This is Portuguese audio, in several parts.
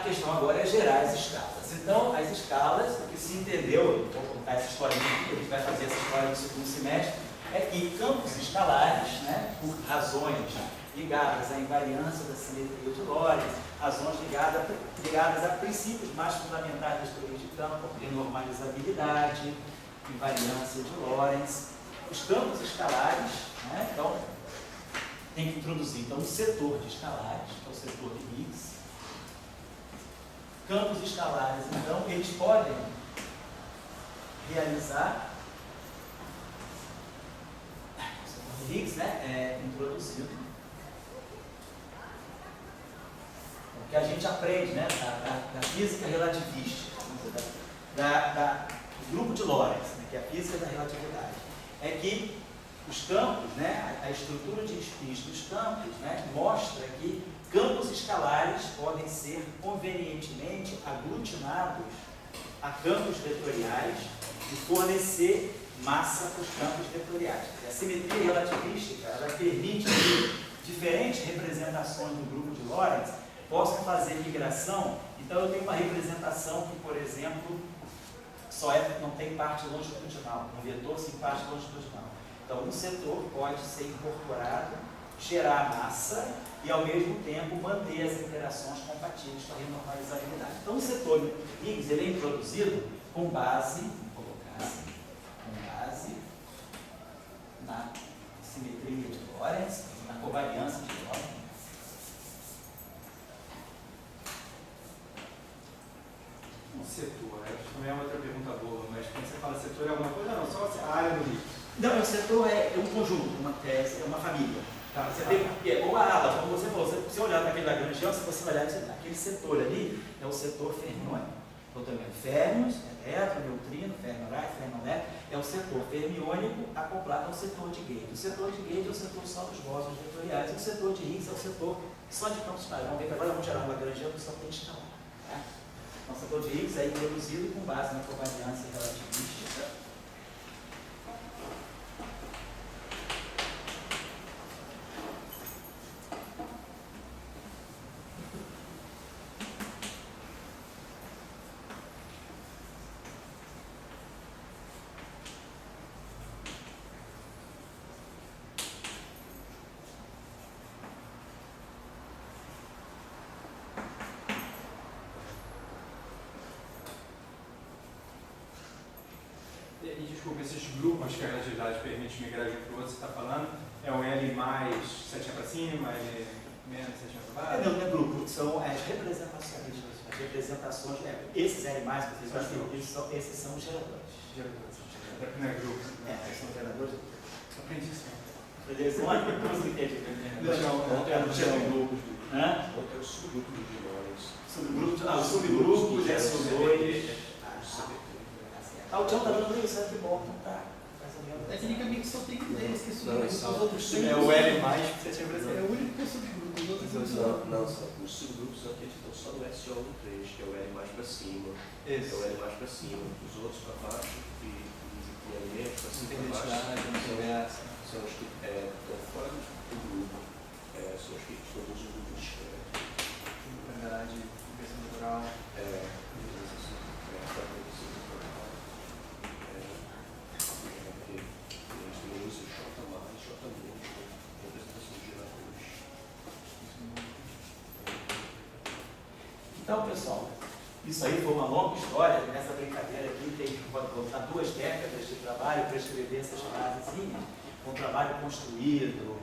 questão agora é gerar as escalas. Então, as escalas, o que se entendeu, vou contar essa história aqui, a gente vai fazer essa história no segundo semestre, é que campos escalares, né, por razões ligadas à invariância da simetria de Lorentz, razões ligadas a princípios mais fundamentais das teorias de campo, renormalizabilidade, invariância de Lorentz. Os campos escalares, né, então, tem que introduzir então, um setor de escalares, que é o setor de Higgs. Campos escalares, então, eles podem realizar o setor de Higgs, né, introduzido. O que a gente aprende, né, da física relativística, do grupo de Lorentz, né, que é a física da relatividade, é que os campos, né, a estrutura de spins dos campos, né, mostra que campos escalares podem ser convenientemente aglutinados a campos vetoriais e fornecer massa para os campos vetoriais. A simetria relativística ela permite que diferentes representações do grupo de Lorentz possam fazer migração. Então eu tenho uma representação que, por exemplo, não tem parte longitudinal, um vetor sem parte longitudinal. Então, um setor pode ser incorporado, gerar massa e, ao mesmo tempo, manter as interações compatíveis com a renormalizabilidade. Então, o setor Higgs ele é introduzido com base, vamos colocar assim, com base na simetria de Lorentz, na covariância de Lorentz. Um setor, acho que também é outra pergunta boa, mas quando você fala setor é alguma coisa? Não, só a área do Higgs. Não, o setor é um conjunto, é uma família. Tá? Você tem, ou a ala, como você falou, se você olhar para aquele Lagrangiano, se você olhar aquele setor ali, é o setor fermiônico. Então, também férmions, elétron, neutrino, fermionite, fermionete, é o setor fermiônico acoplado ao setor de Gauge. O setor de Gauge é o setor só dos bósons vetoriais, e o setor de Higgs é o setor só de campos escalares. Vamos ver que agora vamos gerar um Lagrangiano que só tem escalar. Tá? Então, o setor de Higgs é introduzido com base na covariância relativística. E desculpa, esses grupos que a relatividade permite migrar de um para o outro, você está falando, é um L mais setinha para cima, L menos setinha para baixo? Não é grupo, são as representações. As representações, esses L+, esses são os geradores. Não é grupo. São geradores. Aprendi isso. Como você entende? Não, grupos. É o subgrupo de Lorentz. Os subgrupos, S2. O Tião está dando isso, que bom, então tá. Tecnicamente só tem um deles que é Não, subgrupo, os outros É o L mais que você tinha É apresentado. o único que é subgrupo, os outros não são. Não, os subgrupos aqui estão só no SO no 3, que é o L mais para cima. Isso. É o L mais para cima. Os outros para baixo, e alimentos para cima e para baixo, são os que estão fora do grupo. São os que estão nos grupos discretos. Verdade, inversão natural. Então, pessoal, isso aí foi uma longa história. Nessa brincadeira aqui, pode botar 2 décadas de trabalho para escrever essas frasezinhas. Um trabalho construído,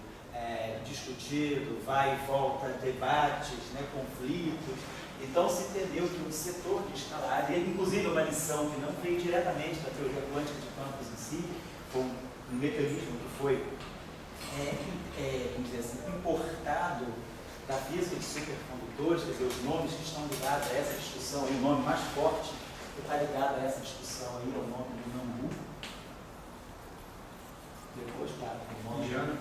discutido, vai e volta, debates, né, conflitos. Então, se entendeu que o setor de escalar, e inclusive uma lição que não veio diretamente da teoria quântica de campos em si, foi um mecanismo que foi vamos dizer assim, importado da física de supercondutores, quer dizer, os nomes que estão ligados a essa discussão, e o nome mais forte que está ligado a essa discussão aí é o nome do Nambu. Depois, claro, o nome Indiano.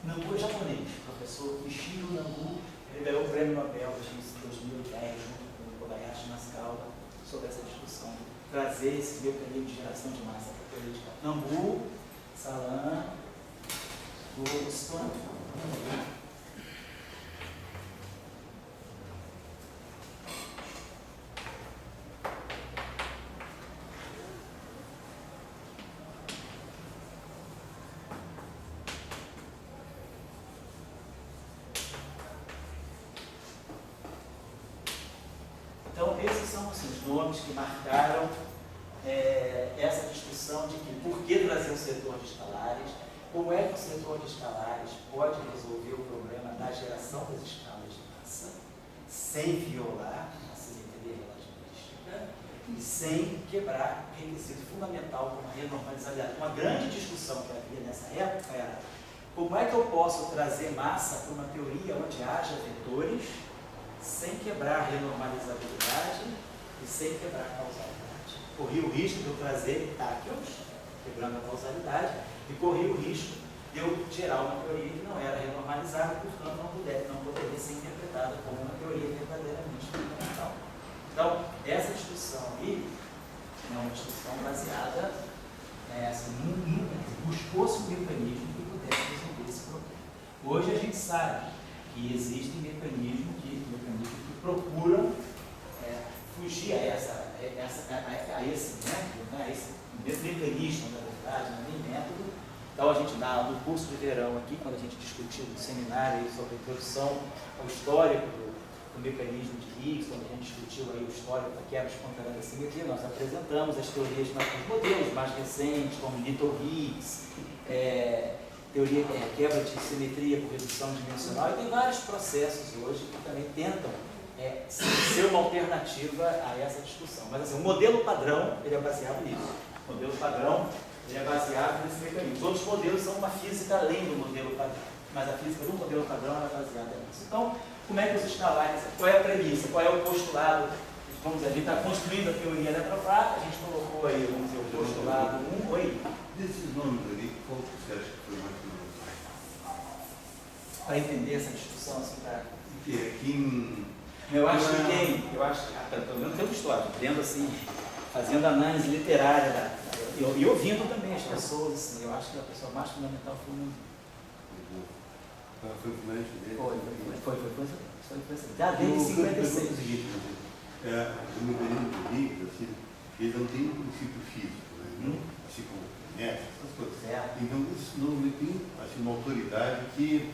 Nambu é japonês, professor Ishiro Nambu, ele ganhou o prêmio Nobel em 2010, junto com o Kobayashi Maskawa, sobre essa discussão, trazer esse mecanismo de geração de massa para a teoria de campo. Nambu, Salam, Goldstone. esses são assim, os nomes que marcaram essa discussão de que por que trazer o setor de escalares, como é que o setor de escalares pode resolver o problema da geração das escalas de massa sem violar a simetria relativística e sem quebrar o requisito fundamental como a renormalizabilidade. Uma grande discussão que havia nessa época era como é que eu posso trazer massa para uma teoria onde haja vetores sem quebrar a renormalizabilidade e sem quebrar a causalidade. Corri o risco de eu trazer táquions, quebrando a causalidade, e corri o risco de eu gerar uma teoria que não era renormalizável, portanto não poderia ser interpretada como uma teoria verdadeiramente fundamental. Então, essa discussão aí é uma discussão baseada buscou-se um mecanismo que pudesse resolver esse problema. Hoje a gente sabe que existem mecanismos que procuram fugir a esse método, né, a esse mecanismo, na verdade, não é nem método. Então a gente dá no curso de verão aqui, quando a gente discutiu no seminário sobre a introdução ao histórico do mecanismo de Higgs, quando a gente discutiu aí o histórico da quebra espontânea da simetria, nós apresentamos as teorias de nossos modelos mais recentes, como Little Higgs, teoria quebra de simetria por redução dimensional, e tem vários processos hoje que também tentam ser uma alternativa a essa discussão. Mas assim, o modelo padrão ele é baseado nisso. O modelo padrão ele é baseado nesse mecanismo. Os outros modelos são uma física além do modelo padrão, mas a física do modelo padrão é baseada nisso. Então, como é que os escalares, qual é a premissa, qual é o postulado? Vamos dizer, a gente está construindo a teoria eletrofrata, a gente colocou aí, vamos dizer, o postulado 1. Oi? Desses nomes ali, qual que você acha que foi mais famoso? Para entender essa discussão, assim, para... Eu acho que pelo menos tem uma história, vendo assim, fazendo análise literária e ouvindo também as pessoas, assim, eu acho que a pessoa mais fundamental foi o Foi o fundante dele? Foi. Já desde 56. O mecanismo do Higgs, assim, ele não tem um princípio físico, né? Assim como essas coisas. Então, isso normalmente tem assim, uma autoridade que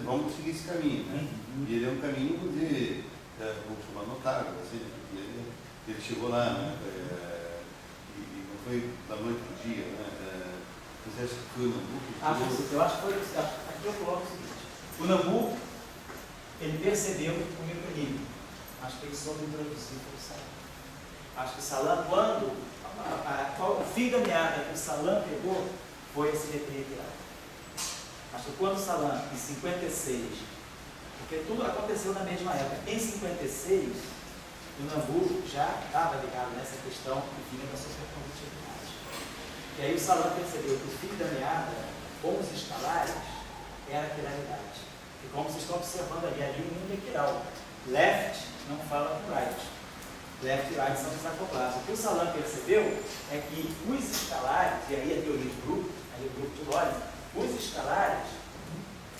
vamos seguir esse caminho, né? E ele é um caminho de, vamos chamar, notável, assim, porque ele chegou lá, né? E não foi da noite para o dia, né? Você acha que foi o Nambu? Eu acho que foi, aqui eu coloco o seguinte, o Nambu, ele percebeu o mecanismo, acho que ele soube introduzir para o Salam. Acho que o Salam, quando, o fim da meada que o Salam pegou, foi a simetria equiral. Acho que quando o Salam, em 56, porque tudo aconteceu na mesma época, em 56, o Nambu já estava ligado nessa questão que vinha da supercondutividade. E aí o Salam percebeu que o fim da meada, com os escalares, era a quiralidade. E como vocês estão observando ali o mundo é quiral. Left não fala com right. Left e right são desacoplados. O que o Salam percebeu é que os escalares, e aí a teoria de grupo, aí o grupo de Lorentz, os escalares,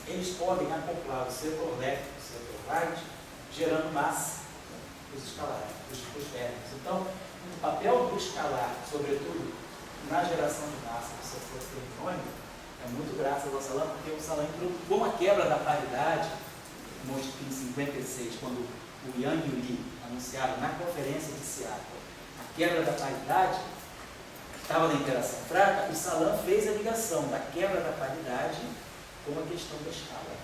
eles podem acoplar o setor left e o setor right, gerando massa dos escalares, dos vértices. Então, o papel do escalar, sobretudo na geração de massa do setor fermiônico, é muito graças ao Salam, porque o Salam, com a quebra da paridade, em 56, quando o Yang e o Li anunciaram na conferência de Seattle a quebra da paridade, estava na interação fraca, o Salam fez a ligação da quebra da paridade com a questão da escala.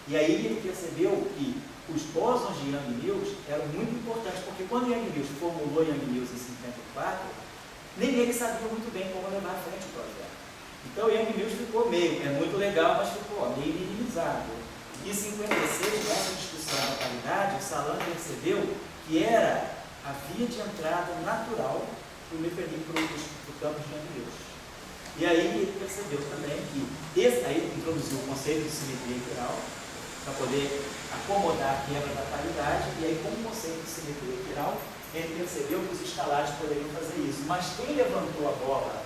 E aí ele percebeu que os bósons de Yang-Mills eram muito importantes, porque quando Yang-Mills formulou Yang-Mills em 54, nem ele sabia muito bem como levar à frente o projeto. Então Yang-Mills ficou meio, muito legal, mas ficou meio minimizado. E em 56, nessa discussão da paridade, o Salam percebeu que era a via de entrada natural para o mecanismo do campo de Yang-Mills. E aí ele percebeu também que aí ele introduziu o conceito de simetria equiral para poder acomodar a quebra da paridade, e aí com o conceito de simetria equiral, ele percebeu que os escalares poderiam fazer isso. Mas quem levantou a bola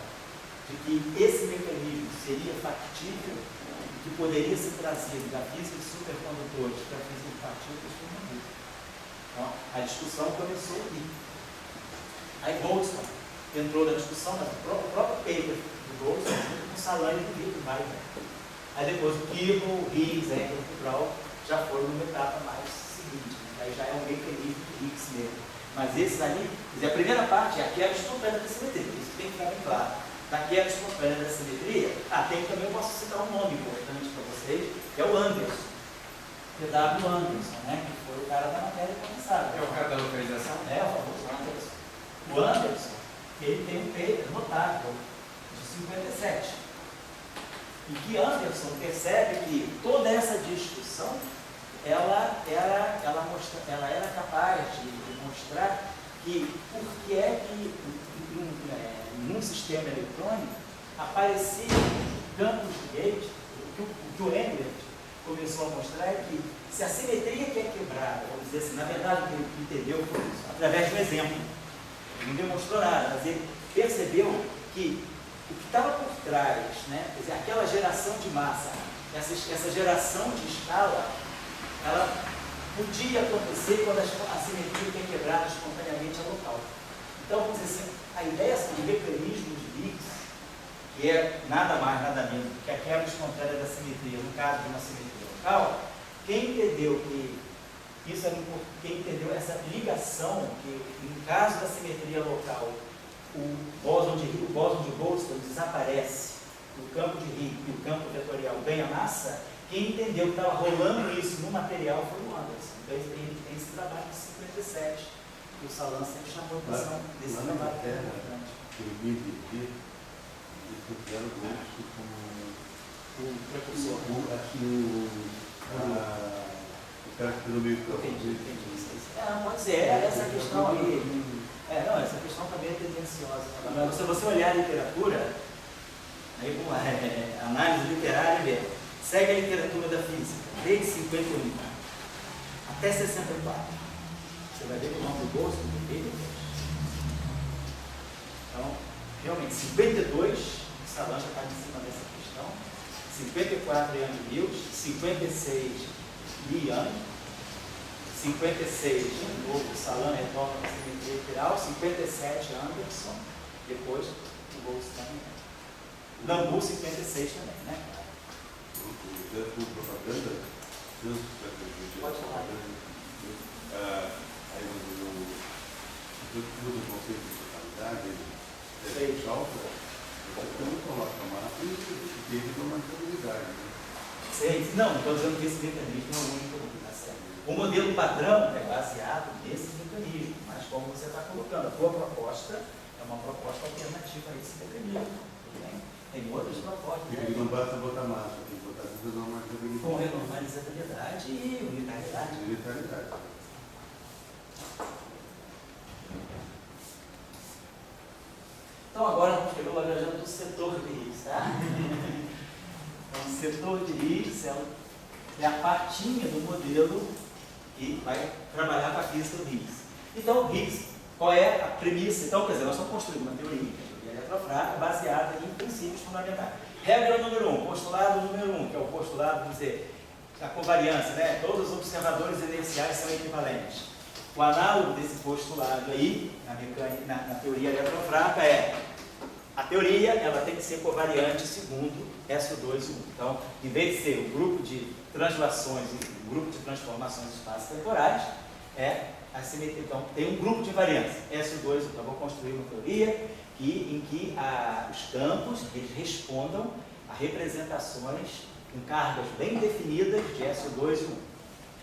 de que esse mecanismo seria factível, que poderia ser trazido da física de supercondutores para a física de partículas, foi o Nambu. Então, a discussão começou aqui. Aí Boltzmann entrou na discussão, mas o próprio paper do Boltzmann, com o Salam e o livro, vai. Aí depois o Kibble, o Higgs, o Brown já foram numa etapa mais seguinte. Aí já é um mecanismo Mas esses ali, quer dizer, a primeira parte é a quebra espontânea da simetria, isso tem que ficar bem claro. Da quebra espontânea da simetria, tem também, eu posso citar um nome importante para vocês, que é o Anderson. P.W. Anderson, né, que foi o cara da matéria condensada. É o cara da localização? É, o famoso Anderson. O Anderson, ele tem um paper notável de 57. E que Anderson percebe que toda essa discussão, ela era capaz de mostrar que por que é que num sistema eletrônico apareciam campos de gate, o que o Englert começou a mostrar é que se a simetria que é quebrada, vamos dizer assim, na verdade o que ele entendeu foi isso, através do exemplo. Ele não demonstrou nada, mas ele percebeu que o que estava por trás, né, quer dizer, aquela geração de massa, essa geração de escala, ela podia acontecer quando a simetria que é quebrada espontaneamente é local. Então, vamos dizer assim, a ideia do mecanismo de Higgs, que é nada mais, nada menos do que a quebra espontânea da simetria, no caso de uma simetria local, quem entendeu que isso era importante, quem entendeu essa ligação, que no caso da simetria local, o bóson de Goldstone desaparece, o campo de Higgs e o campo vetorial ganha massa, quem entendeu que estava rolando isso no material foi o Anderson. Então ele tem esse trabalho de 57, que o Salan sempre chamou a atenção desse trabalho que é importante. Eu me entendi, eles consideram o Goldstone como O precursor. O cara que fez o meio campo. Entendi. Pode ser, essa questão aí. Não, essa questão também é tendenciosa. Mas se você olhar a literatura, aí, análise literária mesmo, segue a literatura da física, desde 51 até 64. Você vai ver que o nome do Goldstone é bem depois. Então, realmente, 52, o Salan já está em cima dessa questão, 54 Young Mills, 56 Li Yang, 56 de novo, o Salan retorna para a simetria equiral, 57 Anderson, depois o Goldstone, Lambu 56 também, né? Propaganda, pode falar. Aí eu uso o conceito de totalidade, de alta, você não coloca a massa e tem que tomar estabilidade. Não, estou dizendo que esse mecanismo é o único que está certo. O modelo padrão é baseado nesse mecanismo, mas como você está colocando, a tua proposta é uma proposta alternativa a esse mecanismo. Tudo bem? Tem outras propostas. Porque não basta botar massa, tem que botar renormalizabilidade. Com renormalizabilidade e unitariedade. Então agora vamos pegar o lagrangiano do setor de Higgs, tá? Então, o setor de Higgs é a patinha do modelo que vai trabalhar com a física do Higgs. Então, o Higgs, qual é a premissa? Então, quer dizer, nós estamos construindo uma teoria, que é a eletrofrágil, baseada em princípios fundamentais. Regra número 1, postulado número 1, que é o postulado, vamos dizer, a covariância, né? Todos os observadores inerciais são equivalentes. O análogo desse postulado aí, na teoria eletrofrágil, é a teoria ela tem que ser covariante segundo SO2 e 1. Então, em vez de ser um grupo de translações e um grupo de transformações espaço-temporais, a simetria. Então, tem um grupo de variância, SO2 e 1. Então, vou construir uma teoria em que os campos eles respondam a representações com cargas bem definidas de SO2 e 1.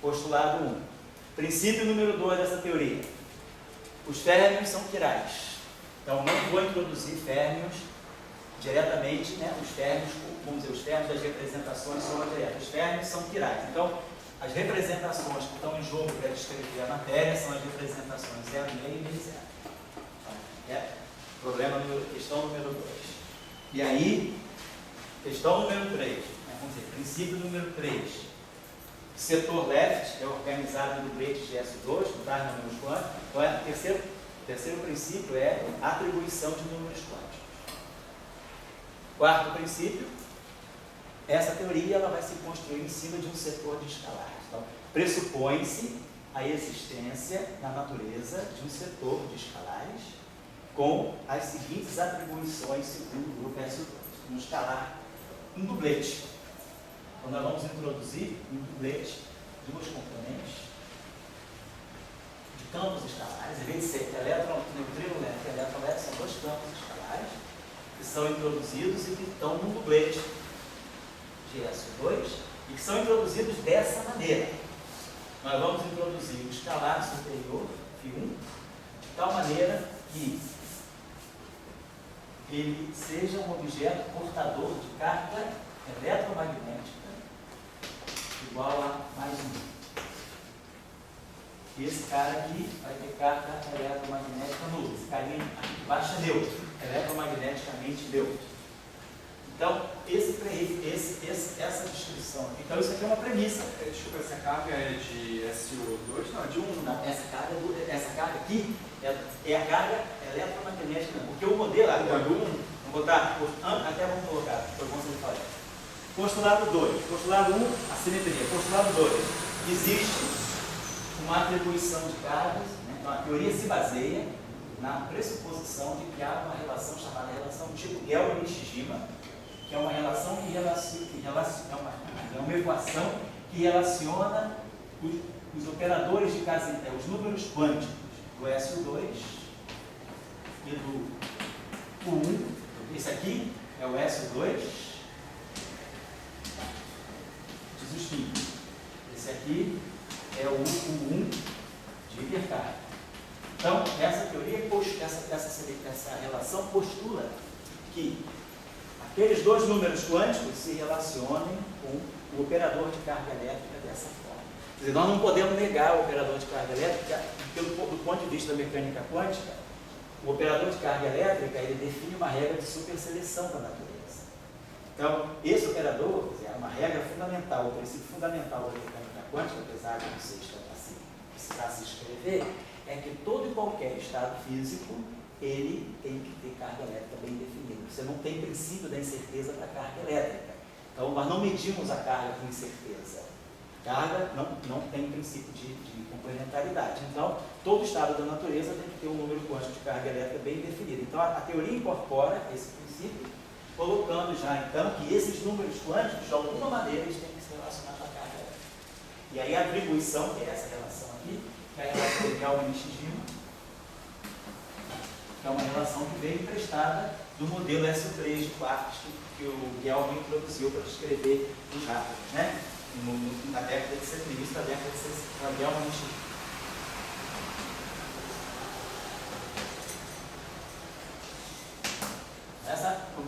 Postulado 1. Princípio número 2 dessa teoria. Os férmions são quirais. Então, não vou introduzir férmions diretamente, né? Os férmions, vamos dizer, os férmions das representações são diretas. Os férmions são quirais. Então, as representações que estão em jogo para descrever a matéria são as representações 0,5 e 0. Questão número 2. E aí, questão número 3. Vamos dizer, princípio número 3. O setor left é organizado em dubletes de S2, com tais números quânticos. Então, o terceiro princípio é a atribuição de números quânticos. Quarto princípio, essa teoria ela vai se construir em cima de um setor de escalares. Então, pressupõe-se a existência na natureza de um setor de escalares com as seguintes atribuições segundo o grupo S2. Um escalar, um dublete. Então, nós vamos introduzir um dublete, duas componentes de campos escalares, em vez de ser elétron-neutrino lento e elétron-lento, são dois campos escalares que são introduzidos e que estão no dublete de SO2 e que são introduzidos dessa maneira. Nós vamos introduzir o escalar superior, φ1, de tal maneira que ele seja um objeto portador de carga eletromagnética igual a mais 1. E esse cara aqui vai ter carga eletromagnética nula. Esse carinha aqui de baixo é neutro, eletromagneticamente neutro. Então, essa descrição aqui, então isso aqui é uma premissa. Desculpa, essa carga é de SO2? Não, de 1. Não, essa carga aqui é a carga eletromagnética, porque o modelo, vamos botar, até vamos colocar, foi bom você falar. Postulado 2, postulado 1, a simetria. Postulado 2, existe uma atribuição de cargas, né? Então a teoria se baseia na pressuposição de que há uma relação chamada relação tipo Gelman-Nishijima, que é uma relação é uma equação que relaciona os operadores de Casimir, os números quânticos do SO2 e do U1. Esse aqui é o SO2, diz os químicos. Esse aqui é o U1 de hipercarga. Então, essa teoria, essa relação postula que aqueles dois números quânticos se relacionem com o operador de carga elétrica dessa forma. Quer dizer, nós não podemos negar o operador de carga elétrica, do ponto de vista da mecânica quântica, o operador de carga elétrica ele define uma regra de superseleção da natureza. Então, esse operador é uma regra fundamental, o princípio fundamental da mecânica quântica, apesar de não ser precisar se escrever, é que todo e qualquer estado físico ele tem que ter carga elétrica bem definida. Você não tem princípio da incerteza para a carga elétrica. Então, nós não medimos a carga com incerteza. Carga não tem princípio de complementaridade. Então, todo estado da natureza tem que ter um número quântico de carga elétrica bem definido. Então, a teoria incorpora esse princípio, colocando já, então, que esses números quânticos, de alguma maneira, eles têm que se relacionar com a carga elétrica. E aí, a atribuição, que é essa relação aqui, que é a relação de Gelman-Nishijima, que é uma relação que veio emprestada do modelo SO3 de quartos que o Gelman introduziu para descrever os átomos, né? Na década de 70, início da década de 60, Gelman-Nishijima.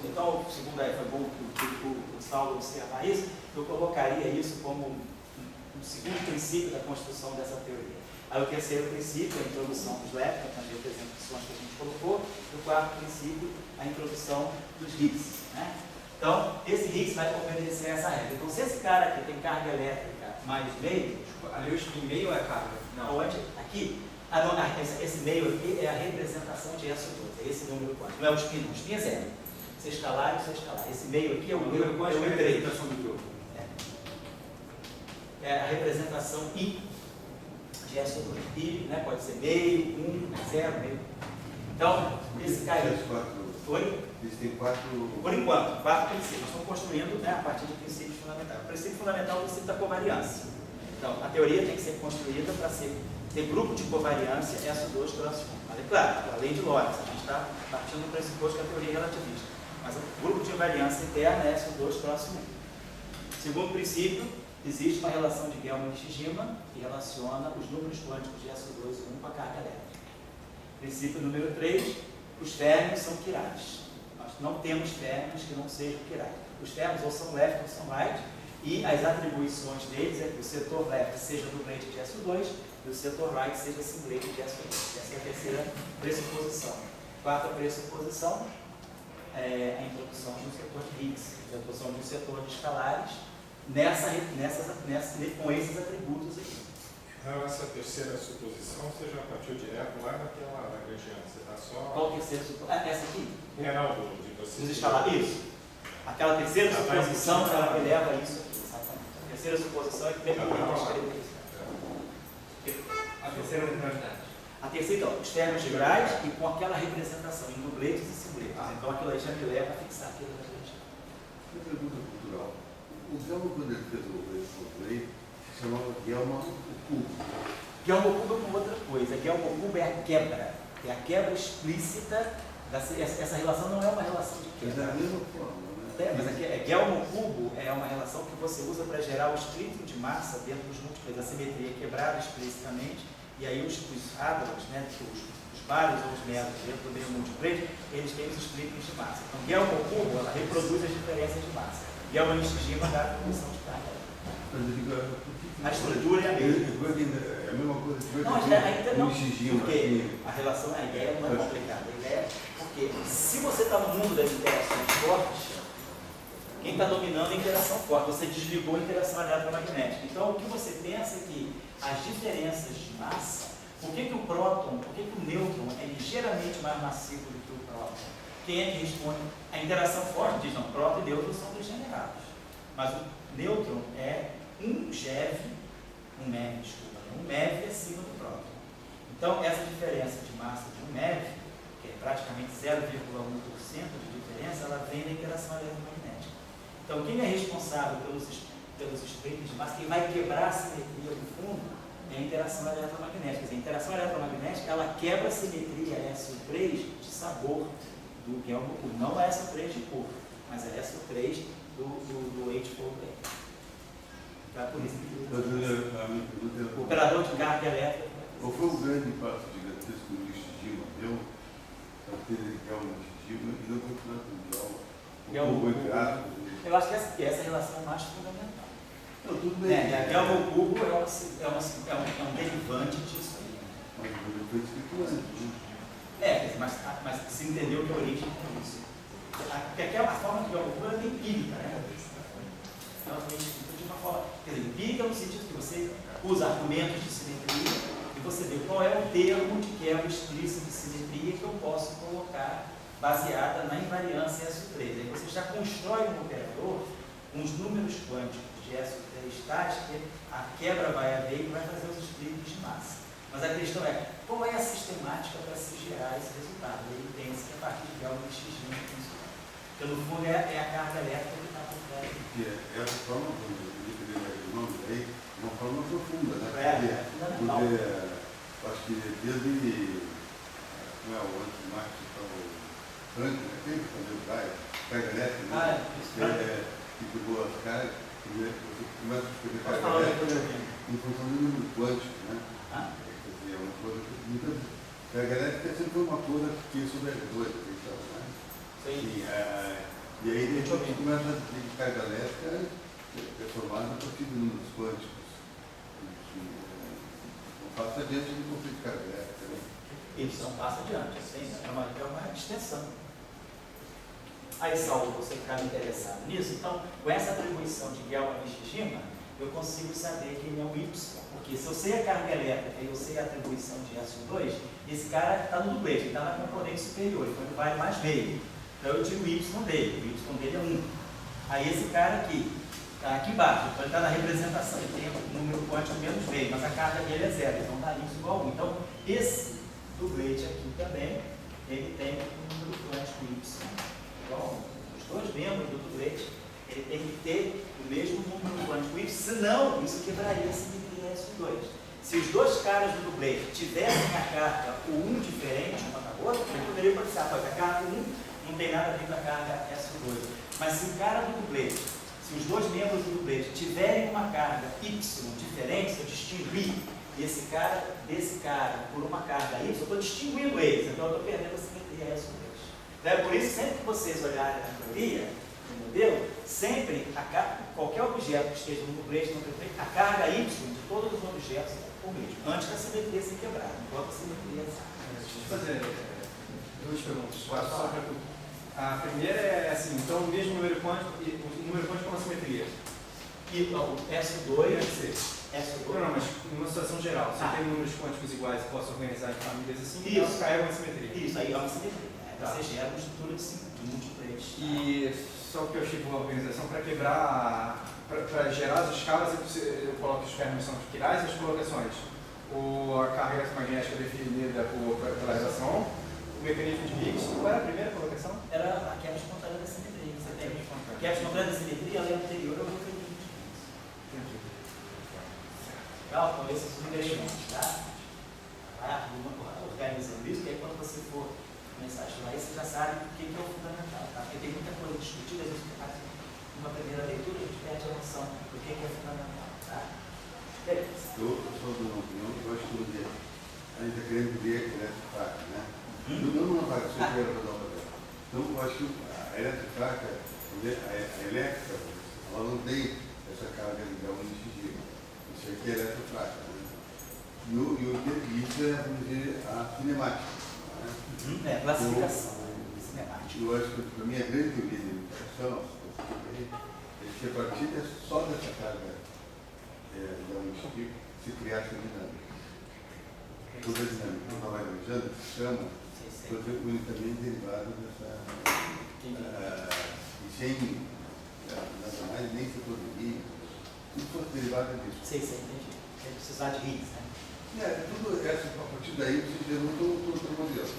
Então, segundo aí, foi bom o Saulo observar isso, eu colocaria isso como um segundo princípio da construção dessa teoria. Aí o terceiro princípio, a introdução dos leptons, as representações que a gente colocou. E o quarto princípio, a introdução dos Higgs, né? Então, esse Higgs vai obedecer a essa regra. Então, se esse cara aqui tem carga elétrica mais meio... Ali o spin meio é carga? Não. Onde? Aqui. Esse meio aqui é a representação de SO2, é esse número quântico. Não é o spin, não. O spin é zero. Se escalar, isso é escalar. Esse meio aqui é o número quântico. É a representação do grupo. É a representação I de SO2. I, né, pode ser meio, 1, 0, meio. Então, esse cara... Eles têm 4... Por enquanto, 4 princípios. Nós estamos construindo, né, a partir de princípios fundamentais. O princípio fundamental é o princípio da covariância. Então, a teoria tem que ser construída para ter grupo de covariância SO2 próximo. Mas é claro, além de Lorentz, a gente está partindo do pressuposto que a teoria é relativista. Mas o grupo de invariância interna é SO2 próximo. Segundo princípio, existe uma relação de Gelman-Nishijima que relaciona os números quânticos de SO2 e 1 com a carga elétrica. Princípio número 3, os férmions são quirais. Nós não temos férmions que não sejam quirais. Os férmions ou são left ou são right, e as atribuições deles é que o setor left seja duplete de SO2 e o setor right seja singlete de SO2. Essa é a terceira pressuposição. Quarta pressuposição é a introdução de um setor de Higgs, a introdução de um setor de escalares com esses atributos aqui. Então, essa terceira suposição você já partiu direto lá naquela Lagrangiana. Você está só... Qual terceira suposição? Essa aqui? É, não, de você. Dos escalares. Isso. Aquela terceira suposição, ela eleva isso aqui, exatamente. A terceira suposição é que deve escrever isso. A terceira neutralidade. A terceira, então, os termos gerais e com aquela representação em dubletes e singletes. Então, aquilo aí já me leva a fixar aquilo que a gente... Uma pergunta cultural. O Gelman, quando ele fez o play, se chamava Gelman o Cubo. Gelman o Cubo é com outra coisa. A guelmo cubo é a quebra. É a quebra explícita. Essa relação não é uma relação de Mas é quebra. a mesma forma, né? Mas aqui, guelmo cubo é uma relação que você usa para gerar o estrito de massa dentro dos múltiplos. A simetria é quebrada explicitamente, e aí os átomos, né, os bares ou os metros dentro do meio múltiplo, eles têm os estritos de massa. Então, guelmo cubo, ela reproduz as diferenças de massa. Guelmo nishijima dá a produção de carga. Mas eu digo, A estrutura é a mesma. É a mesma coisa. Não, ainda não, Nishijima, porque assim, a relação, a ideia não é complicada. A ideia é porque se você está no mundo das interações fortes, quem está dominando é a interação forte, você desligou a interação eletromagnética. Então, o que você pensa é que as diferenças de massa, por que o próton, por que o nêutron é ligeiramente mais massivo do que o próton? Quem é que responde? A interação forte diz, não, próton e nêutron são degenerados. Mas o nêutron é um MeV acima do próton. Então, essa diferença de massa de um MeV, que é praticamente 0,1% de diferença, ela vem da interação eletromagnética. Então, quem é responsável pelos espectros de massa, quem vai quebrar a simetria do fundo, é a interação eletromagnética. A interação eletromagnética, ela quebra a simetria SO3 de sabor do guelmo cubo. Não é SO3 de cor, mas é SO3 do H4. Então, é por isso que o operador de carga elétrica. qual foi o grande passo gigantesco que o Nishijima deu para ter guelmo Nishijima e não continuar com o Guelmo cubo entre aspas? Eu acho que essa relação é mais fundamental. Não, tudo bem. A guelmo cubo é um derivante disso aí. Mas foi escrito antes, né? Mas se entendeu que a origem é isso. Porque aquela forma de guelmo cubo é empírica, né? Ela foi escrita de uma forma, quer dizer, empírica no sentido que você usa argumentos de simetria e você vê qual é o termo de quebra explícita de simetria que eu posso colocar baseada na invariância SO3. Aí você já constrói um operador com os números quânticos de SO3 tais que a quebra vai haver e vai fazer os estribos de massa. Mas a questão é, qual é a sistemática para se gerar esse resultado? Ele pensa que a partir de algo Nishijima funciona. Porque no fundo é a carga elétrica que está por trás. Essa forma, quando eu queria o nome aí, uma forma profunda, né? Fundamental. Porque acho que desde não é o anti-Max, o Frank, né? Quem que fazia o carga elétrica, né? Que pegou as cargas, você começa a escrever carga elétrica em função do número quântico, né? Quer dizer, é uma coisa que muita carga elétrica sempre foi uma coisa que sobre as coisas, então, né? Sim. E aí a gente começa a dizer que carga elétrica é formada a partir de números quânticos. Não passa adiante do conceito de carga elétrica, né? Isso não passa adiante, é uma extensão. Aí, Saulo, você ficava interessado nisso, então, com essa atribuição de Guelmo a Nishijima, eu consigo saber que ele é um Y, porque se eu sei a carga elétrica e eu sei a atribuição de SO2, esse cara está no dublete, ele está na componente superior, então ele vale mais meio. Então eu digo o Y dele, o Y dele é 1. Aí esse cara aqui, está aqui embaixo, então ele está na representação, ele tem um número quântico menos meio, mas a carga dele é 0, então dá Y igual a 1. Então esse dublete aqui também, ele tem um número quântico Y igual a 1. Os dois membros do dublete, ele tem que ter o mesmo número quântico Y, senão isso quebraria a simetria SO2. Se os dois caras do dublete tivessem a carga, o 1 diferente uma da outra, eu poderia pensar, a carga 1 não tem nada a ver com a carga SO2. Mas se o cara do dublete, se os dois membros do dublete tiverem uma carga Y diferente, se eu distinguir esse cara desse cara por uma carga Y, eu estou distinguindo eles, então eu estou perdendo a simetria SO2. Então é por isso que sempre que vocês olharem na teoria, no modelo, sempre qualquer objeto que esteja no dublete, a carga Y de todos os objetos é o mesmo, antes da simetria ser quebrada, enquanto a simetria é exata. Deixa eu fazer duas perguntas. A primeira é assim, então o mesmo número quântico, o número quântico com a simetria. E o SO2 Deve ser. SO2. Não, mas numa situação geral, se eu tenho números quânticos iguais e posso organizar em famílias assim, Isso. então cai uma simetria. Isso, aí é uma simetria. Tá. Você gera uma estrutura de múltiplos. E só que eu achei boa a organização para quebrar, para gerar as escalas, eu coloco os termos são quirais e as colocações. A carga eletromagnética definida pela relação, o mecanismo de Higgs. Qual era a primeira colocação? Era a quebra espontânea da simetria. Você tem a quebra espontânea da simetria, ela é anterior ao mecanismo de Higgs. Entendi. Então, esses os ingredientes, tá? você já sabe o que é o fundamental, tá? Porque tem muita coisa discutida, às vezes numa primeira leitura a gente perde a noção do que é fundamental, tá? Beleza. Eu sou de uma opinião, eu acho que a gente está querendo ver a eletrofraca, né? Não vai ser primeiro para dar uma ideia. Então, eu acho que a eletrofraca, a elétrica, ela não tem essa carga de grau incisiva. Isso aqui é eletrofraca, né? E isso é, vamos dizer, a cinemática. Né? É, classificação cinemática. Eu acho que, para mim, a grande teoria de educação é que a partir só dessa carga da município se criar essa dinâmica. Toda a dinâmica que nós vamos analisando se chama unicamente derivado dessa. E sem nada mais, nem setor de Higgs, tudo fosse derivado disso. Entendi. Tem que precisar de Higgs, né? Tudo essa, a partir daí você gerou todo o modelo.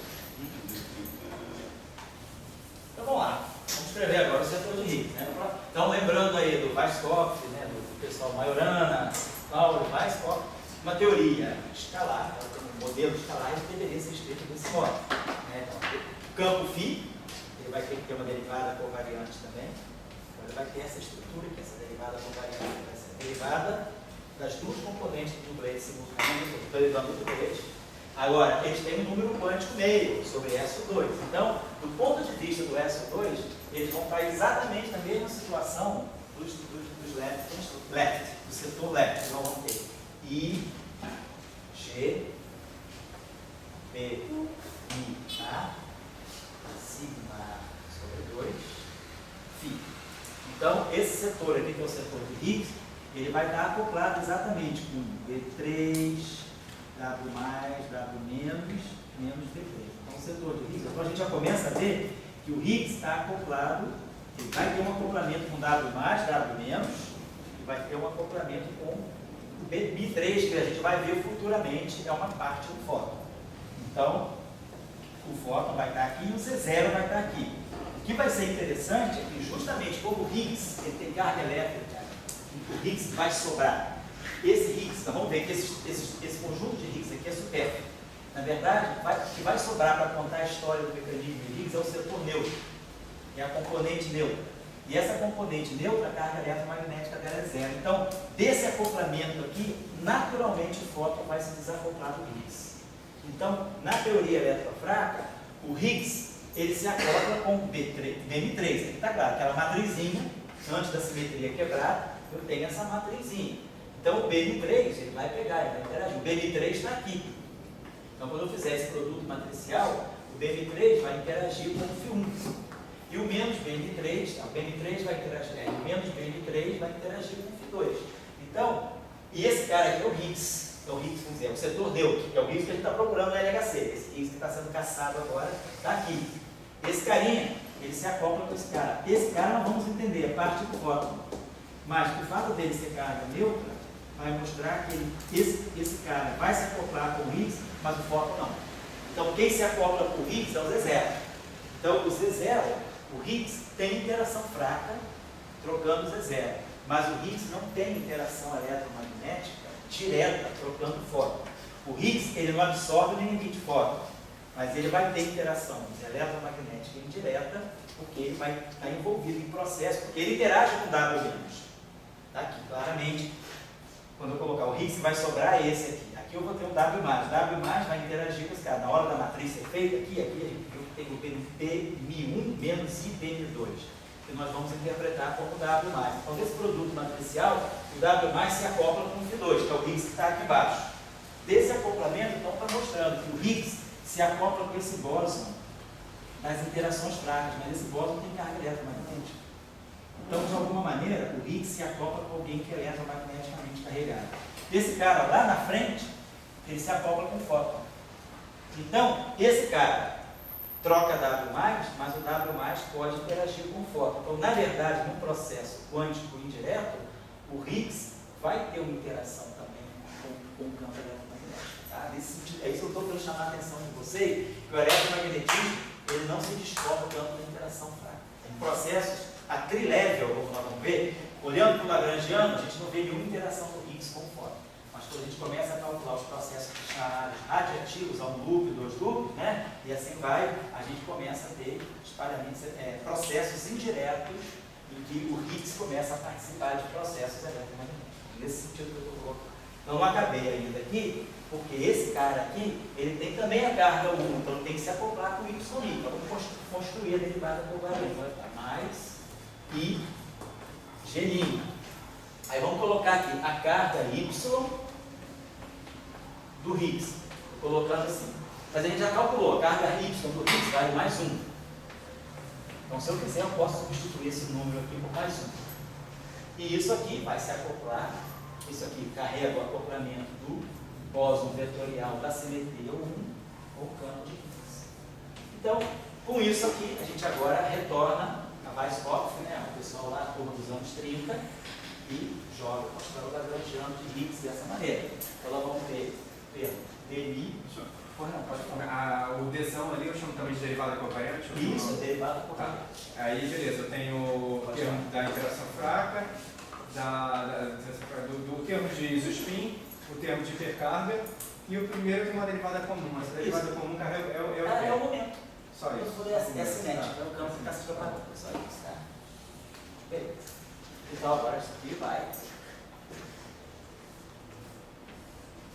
Então vamos lá, vamos escrever agora o setor de Higgs, né? Então lembrando aí do Weisskopf, né, do pessoal Majorana, Paulo Weisskopf, uma teoria escalar, um modelo escalar, ele deveria ser escrito desse modo. Né? Então, o campo φ, ele vai ter que ter uma derivada covariante também, então ele vai ter essa estrutura, que essa derivada covariante vai ser a derivada das duas componentes do blade simultaneamente, estou derivando do blade. Agora, eles têm um número quântico meio sobre SO2. Então, do ponto de vista do SO2, eles vão estar exatamente na mesma situação dos left, do setor left. Então, vão ter I, G, P, I, tá? Sigma sobre 2, Φ. Então, esse setor aqui, que é o setor de Higgs, ele vai estar acoplado exatamente com B3, W+, W-, menos D3. Então, o setor de Higgs, então a gente já começa a ver que o Higgs está acoplado, ele vai ter um acoplamento com W+, W-, e vai ter um acoplamento com o B3, que a gente vai ver futuramente, é uma parte do fóton. Então, o fóton vai estar aqui e o Z0 vai estar aqui. O que vai ser interessante é que, justamente como o Higgs ele tem carga elétrica, o Higgs vai sobrar. Esse Higgs, então vamos ver que esse conjunto de Higgs aqui é supérfluo. Na verdade, o que vai sobrar para contar a história do mecanismo de Higgs é o setor neutro, que é a componente neutra. E essa componente neutra, a carga eletromagnética dela é zero. Então, desse acoplamento aqui, naturalmente o fóton vai se desacoplar do Higgs. Então, na teoria eletrofraca, o Higgs ele se acopla com o BM3. Aqui está claro, aquela matrizinha, antes da simetria quebrar, eu tenho essa matrizinha. Então, o BM3 ele vai pegar, ele vai interagir. O BM3 está aqui. Então, quando eu fizer esse produto matricial, o BM3 vai interagir com o Φ1. E o menos BM3, o BM3 vai interagir, o menos BM3 vai interagir com o Φ2. Então, e esse cara aqui é o Higgs. É o Higgs, vamos dizer, é o setor neutro, que é o Higgs que a gente está procurando no LHC. Esse Higgs que está sendo caçado agora está aqui. Esse carinha, ele se acopla com esse cara. Esse cara nós vamos entender, é parte do fóton. Mas o fato dele ser carga neutra vai mostrar que esse cara vai se acoplar com o Higgs, mas o fóton não. Então, quem se acopla com o Higgs é o Z0. Então, o Z0, o Higgs tem interação fraca, trocando o Z0. Mas o Higgs não tem interação eletromagnética direta, trocando fóton. O Higgs, ele não absorve nem emite fóton, mas ele vai ter interação eletromagnética indireta, porque ele vai estar envolvido em processo, porque ele interage com o W-. Está aqui, claramente. Quando eu colocar o Higgs, vai sobrar esse aqui. Aqui eu vou ter um W+. W+, vai interagir com esse cara. Na hora da matriz ser feita, aqui a gente tem o PM1 menos IPM2, que nós vamos interpretar como W+. Então, desse produto matricial, o W+ se acopla com o Φ2, que é o Higgs que está aqui embaixo. Desse acoplamento, então, está mostrando que o Higgs se acopla com esse bóson das interações fracas, mas esse bóson tem carga eletromagnética. Então, de alguma maneira, o Higgs se acopla com alguém que é eletromagneticamente carregado. Esse cara lá na frente, ele se acopla com o fóton. Então, esse cara troca W+, mas o W+ pode interagir com o fóton. Então, na verdade, num processo quântico indireto, o Higgs vai ter uma interação também com o campo eletromagnético. Tá? Nesse sentido, é isso que eu estou querendo chamar a atenção de vocês, que o eletromagnetismo ele não se descobre tanto da interação fraca. Em processos a trilevel, como nós vamos ver, olhando para o lagrangiano, a gente não vê nenhuma interação do Higgs com o fóton. Mas quando a gente começa a calcular os processos chamados radiativos, ao loop, 2 loops, né? E assim vai, a gente começa a ter espalhamentos, processos indiretos em que o Higgs começa a participar de processos eletromagnéticos. Nesse sentido que eu estou colocando. Então, não acabei ainda aqui, porque esse cara aqui, ele tem também a carga 1, então ele tem que se acoplar com o YI. Então, vamos construir a derivada covariante. Vai ficar mais I G'. Aí vamos colocar aqui a carga Y do Higgs, colocando assim. Mas a gente já calculou, a carga Y do Higgs vale mais 1. Então, se eu quiser, eu posso substituir esse número aqui por mais 1. E isso aqui vai se acoplar, isso aqui carrega o acoplamento do bóson vetorial da simetria 1 ou cano de Higgs. Então, com isso aqui, a gente agora retorna a Weisskopf, né, o pessoal lá, a turma dos anos 30, e joga o postulado lagrangiano de Higgs dessa maneira. Então, nós vamos ter dmi. Pode falar. O Dzão ali eu chamo também de derivada covariante? Isso, derivada covariante. Tá. Aí, beleza, eu tenho o termo da interação fraca, do termo de isospin, o termo de hipercarga, e o primeiro tem uma derivada comum. Mas a derivada comum é o momento. Só isso. É cinético, é o campo que está se propagando. Só isso, tá? Beleza. Então agora isso aqui vai.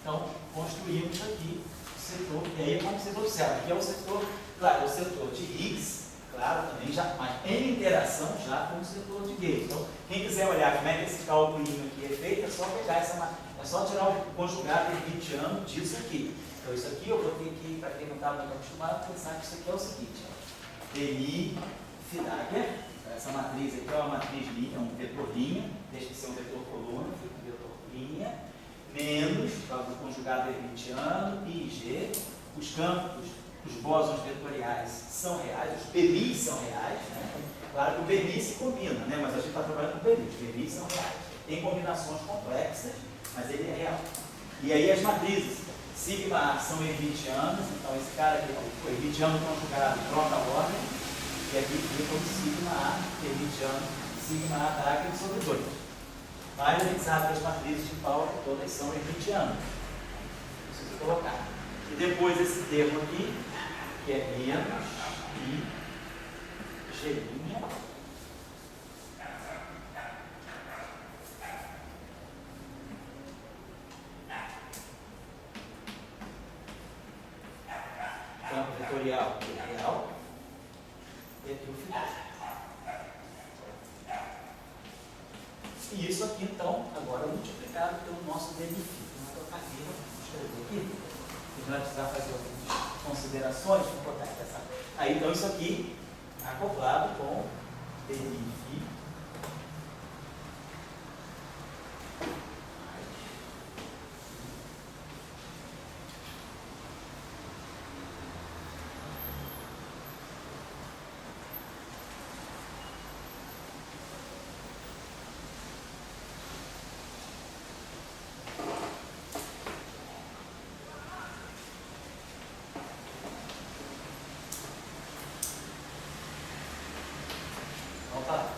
Então, construímos aqui o setor, e aí como vocês observam, aqui é o setor, claro, é o setor de Higgs, claro, também já, mas em interação já com o setor de Gauss. Então, quem quiser olhar como é que esse cálculinho aqui é feito, é só pegar é só tirar o conjugado hermitiano disso aqui. Então, isso aqui eu vou ter que, para quem não está muito acostumado, pensar que isso aqui é o seguinte, ó. DI Fidager, essa matriz aqui é uma matriz linha, um vetor linha, deixa de ser um vetor coluna, fica um vetor linha, menos, por causa do conjugado hermitiano, IG, os campos, os bósons vetoriais são reais, os BMIs são reais, né? Claro que o BMI se combina, né? Mas a gente está trabalhando com BMI, os BMIs são reais. Tem combinações complexas, mas ele é real. E aí as matrizes, sigma A são hermitianas, então esse cara aqui, o hermitiano conjugado, troca a ordem, e aqui fica como sigma A, hermitiano, sigma A Dagger sobre 2. Mas a gente sabe que as matrizes de Pauli todas são hermitianas. Preciso colocar. E depois esse termo aqui, que é menos I G'. Campo vetorial real. E aqui o final. E isso aqui, então, agora multiplicado pelo nosso DNF. Vou escrever aqui. A gente vai precisar fazer algumas considerações. Vou botar aqui essa. Aí, então, isso aqui acoplado com DNF.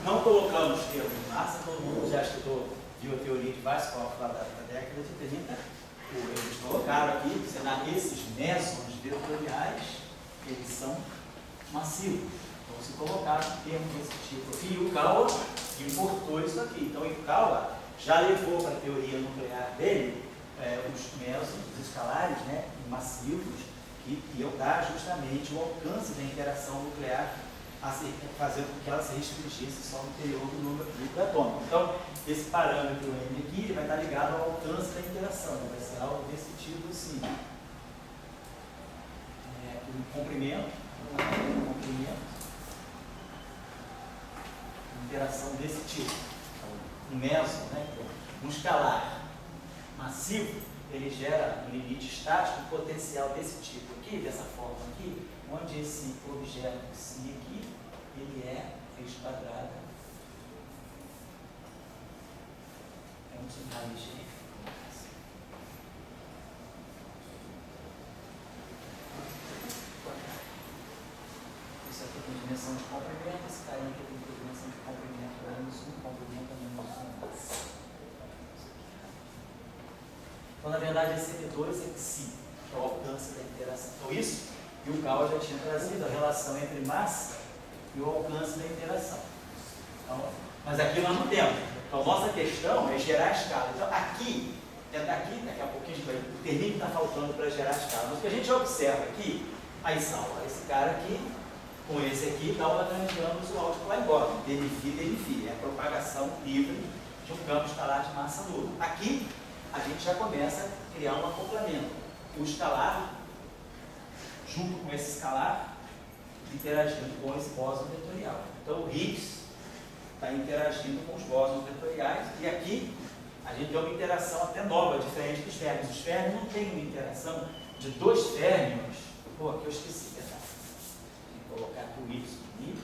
Não colocamos termos de massa, todo mundo já estudou, viu a teoria de Weisskopf lá da década de 30. Eles colocaram aqui, esses mesons vetoriais, eles são massivos. Então se colocaram termos desse tipo aqui, e o Kawa importou isso aqui. Então o Kawa já levou para a teoria nuclear dele os mesons, os escalares, né, massivos, que iam dar justamente o alcance da interação nuclear, fazendo com que ela se restringisse só no interior do número líquido atômico. Então, esse parâmetro M aqui ele vai estar ligado ao alcance da interação, vai ser algo desse tipo assim. Um comprimento, interação desse tipo. Um meso, né, um escalar massivo, ele gera um limite estático potencial desse tipo aqui, dessa forma aqui, onde esse objeto psi aqui, ele é x quadrada, é um sinal de isso aqui tem dimensão de comprimento, esse carinha aqui tem dimensão de comprimento menos 1, comprimento menos 1. na verdade, esse CP2 é psi, que é o alcance da interação. Então, isso, e o Cal já tinha trazido a relação entre massa e o alcance da interação. Então, mas aqui nós não temos. Então, nossa questão é gerar a escala. Então, aqui, daqui a pouquinho, o termínio está faltando para gerar a escala. Mas o que a gente observa aqui, aí salva esse cara aqui, com esse aqui, dá uma Lagrangiana usual de Klein-Bottom, dm-phi, é a propagação livre de um campo escalar de massa nula. Aqui, a gente já começa a criar um acoplamento. O escalar, junto com esse escalar, interagindo com esse bóson vetorial. Então, o Higgs está interagindo com os bósons vetoriais, e aqui a gente tem uma interação até nova, diferente dos férmions. Os férmions não têm uma interação de dois férmions. Pô, aqui eu esqueci, verdade. Vou colocar aqui o Y aqui,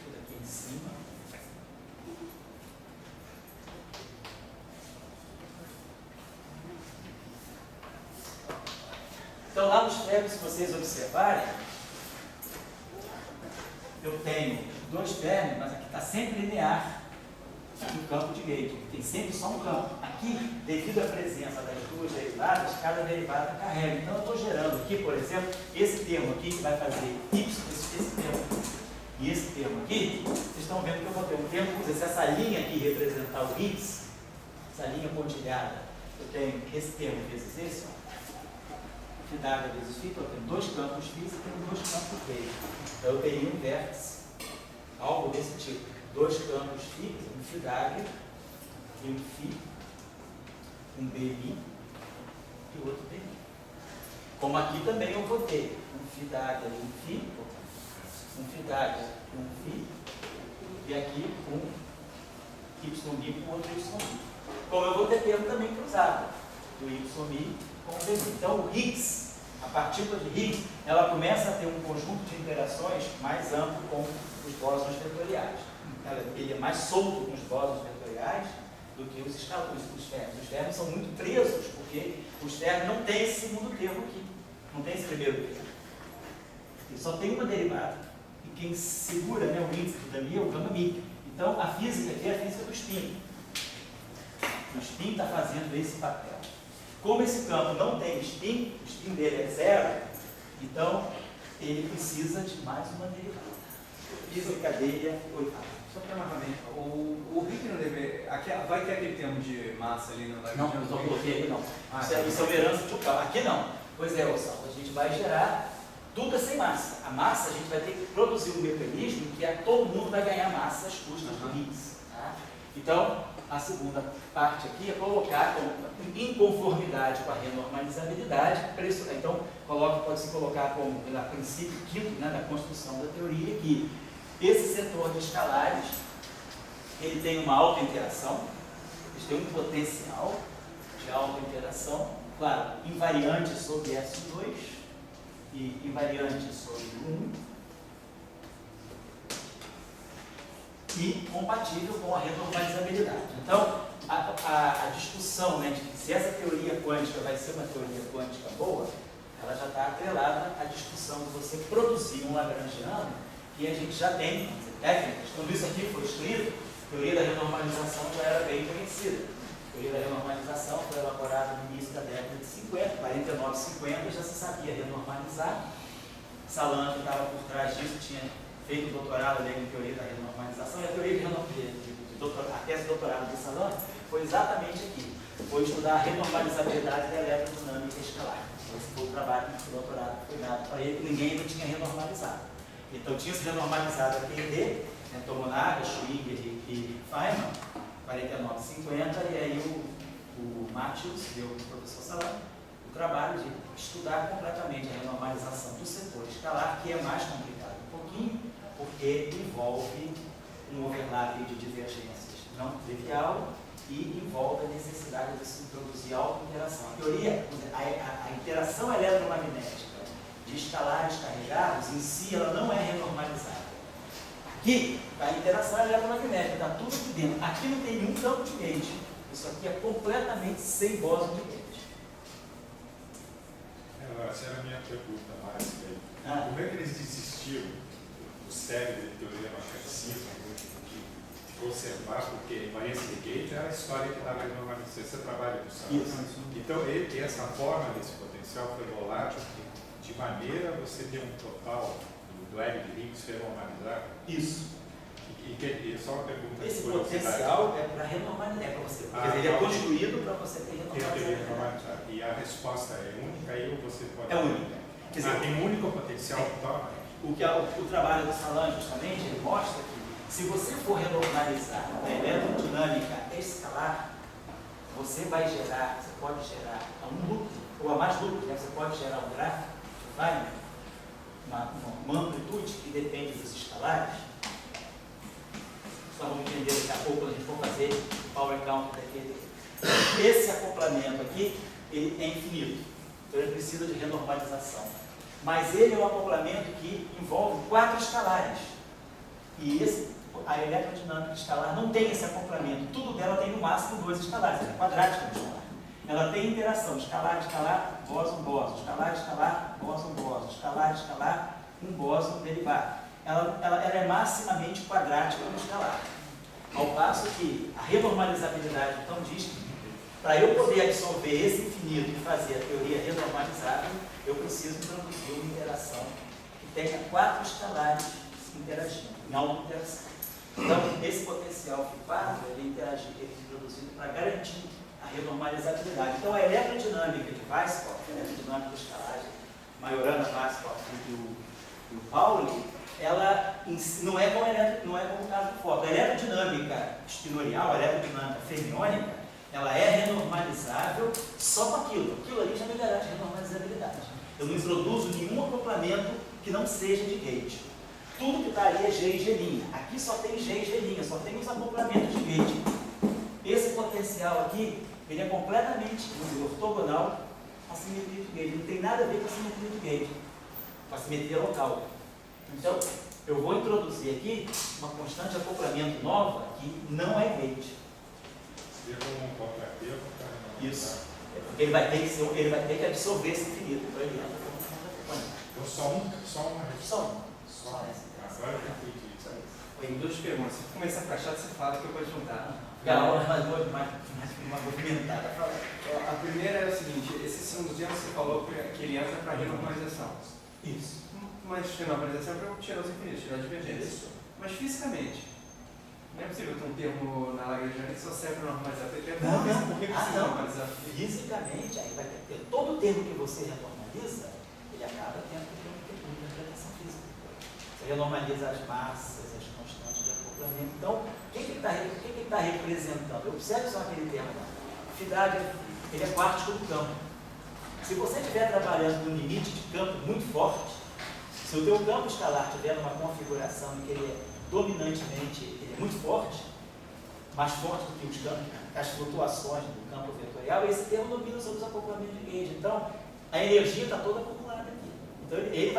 tudo aqui em cima. Então, lá nos férmions, se vocês observarem, eu tenho dois férmions, mas aqui está sempre linear no campo de gauge. Tem sempre só um campo. Aqui, devido à presença das duas derivadas, cada derivada carrega. Então, eu estou gerando aqui, por exemplo, esse termo aqui que vai fazer y, esse termo e esse termo aqui. Vocês estão vendo que eu vou ter um termo, se essa linha aqui representar o Higgs, essa linha pontilhada, eu tenho esse termo vezes esse, ó. Φ vezes φ, eu tenho dois campos φ e tenho dois campos gauge. Então, eu teria um vértice, algo desse tipo. Dois campos φ, um φ e um φ, um BI e o outro BI. Como aqui também eu vou ter um φ e um φ, um φ e um φ, e aqui um YI com o outro YI. Como eu vou ter termo também cruzado, do YI com o BI. Então o Higgs, a partícula de Higgs, ela começa a ter um conjunto de interações mais amplo com os bósons vetoriais. Ele é mais solto com os bósons vetoriais do que os férmions. Os férmions são muito presos, porque os férmions não têm esse segundo termo aqui, não tem esse primeiro termo. Ele só tem uma derivada. E quem segura, né, o índice dali é o gama mi. Então, a física aqui é a física do spin. O spin está fazendo esse papel. Como esse campo não tem spin, o spin dele é zero, então ele precisa de mais uma derivada. Física dele é oitava. Só para novamente, o Rick não deve. Aqui, vai ter aquele termo de massa ali no Não, eu só coloquei aqui não. Isso é uma herança de um campo. Aqui não. Pois é, Gonçalo, a gente vai gerar tudo sem massa. A massa a gente vai ter que produzir um mecanismo que todo mundo vai ganhar massa às custas do Higgs. Tá? Então, a segunda parte aqui é colocar em conformidade com a renormalizabilidade. Então, pode-se colocar como a princípio quinto, né, da construção da teoria, que esse setor de escalares, ele tem uma alta interação, eles têm um potencial de alta interação, claro, invariante sobre S2 e invariante sobre 1, e compatível com a renormalizabilidade. Então, a discussão, né, de que se essa teoria quântica vai ser uma teoria quântica boa, ela já está atrelada à discussão de você produzir um Lagrangiano, que a gente já tem técnicas. Quando isso aqui foi escrito, a teoria da renormalização já era bem conhecida. A teoria da renormalização foi elaborada no início da década de 50, 49, 50, já se sabia renormalizar. Salan, que estava por trás disso, tinha feito doutorado em teoria da renormalização, e a teoria a tese de doutorado de Salan foi exatamente aqui. Foi estudar a renormalizabilidade da eletrodinâmica escalar. Esse foi o trabalho de doutorado que foi dado para ele, ninguém ainda tinha renormalizado. Então tinha se renormalizado a QED, né, Tomonaga, Schwinger e Feynman, 49, 50, e aí o Matthews, o professor Salan, o trabalho de estudar completamente a renormalização do setor escalar, que é mais complicado um pouquinho, porque envolve um overlap de divergências não trivial e envolve a necessidade de se introduzir auto-interação. A teoria, a interação eletromagnética de escalares carregados, em si, ela não é renormalizada. Aqui, a interação eletromagnética, está tudo aqui dentro. Aqui não tem nenhum campo de gauge. Isso aqui é completamente sem bóson de gauge. Essa era a minha pergunta mais. Como é que eles desistiram do sério de teoria do magneticismo, que conservar, porque Variance de Gauge era a história que estava normalizando esse trabalho do Santos. Isso. Então, essa forma desse potencial foi rolada de maneira a você ter um total do L de Higgs ser normalizado. Isso. E só uma pergunta. Esse de curiosidade. potencial é para renormalizar, é para você. Porque ele é construído para você ter renormalização. E a resposta é única aí ou você pode... É única. Quer dizer, tem um único potencial que torna? o trabalho do Salan, justamente, ele mostra que se você for renormalizar a eletrodinâmica escalar, você vai gerar, você pode gerar um loop, ou a mais loop, né? Você pode gerar um gráfico que vai uma amplitude que depende dos escalares. Só vamos entender daqui a pouco quando a gente for fazer o power count daqui. Esse acoplamento aqui, ele é infinito, então ele precisa de renormalização. Mas ele é um acoplamento que envolve 4 escalares. E a eletrodinâmica escalar não tem esse acoplamento. Tudo dela tem no máximo 2 escalares, ela é quadrática no escalar. Ela tem interação, escalar, escalar, bóson, bóson, escalar, escalar, bóson, bóson, escalar, escalar, um bóson derivado. Ela é maximamente quadrática no escalar. Ao passo que a renormalizabilidade então diz que para eu poder absorver esse infinito e fazer a teoria renormalizável, eu preciso introduzir uma interação que tenha 4 escalares interagindo, em auto-interação. Então, esse potencial fipado, ele é introduzido para garantir a renormalizabilidade. Então, a eletrodinâmica de Weisskopf, a eletrodinâmica escalar, Majorana, Weisskopf e o Pauli, ela não é como o caso do fóton. A eletrodinâmica espinorial, a eletrodinâmica fermiônica, ela é renormalizável só com aquilo. Aquilo ali já me garante renormalizabilidade. Eu não introduzo nenhum acoplamento que não seja de gate. Tudo que está ali é G e G'. Aqui só tem G e G', só tem os acoplamentos de gate. Esse potencial aqui, ele é completamente ortogonal à simetria de gate. Não tem nada a ver com a simetria de gate, com a simetria local. Então, eu vou introduzir aqui uma constante de acoplamento nova que não é gate. Isso. Porque ele vai ter que absorver esse infinito. Então, ele entra como constante. Então, só uma Só essa. Agora eu entendi. Tem 2 perguntas. Se começar a ficar chato, você fala que eu vou juntar. Calma, mas uma movimentada. A primeira é o seguinte, esse segundo dia você falou que ele entra para renormalização. Isso. Mas renormalização é para tirar os infinitos, tirar a divergência. Mas fisicamente, não é possível ter um termo na Lagrangiana que só serve para normalizar. Por que precisa normalizar? Fisicamente, aí vai ter todo termo que você renormaliza, ele acaba tendo que ter uma interpretação física. Você renormaliza as massas, as constantes de acoplamento. Então, o que ele está representando? Observe só aquele termo lá. Afinidade, ele é quártico do campo. Se você estiver trabalhando num limite de campo muito forte, se o teu campo escalar tiver uma configuração em que ele é dominantemente ele é muito forte, mais forte do que os campos, as flutuações do campo vetorial, esse termo domina sobre os acoplamentos de gauge. Então, a energia está toda acumulada aqui. Então, ele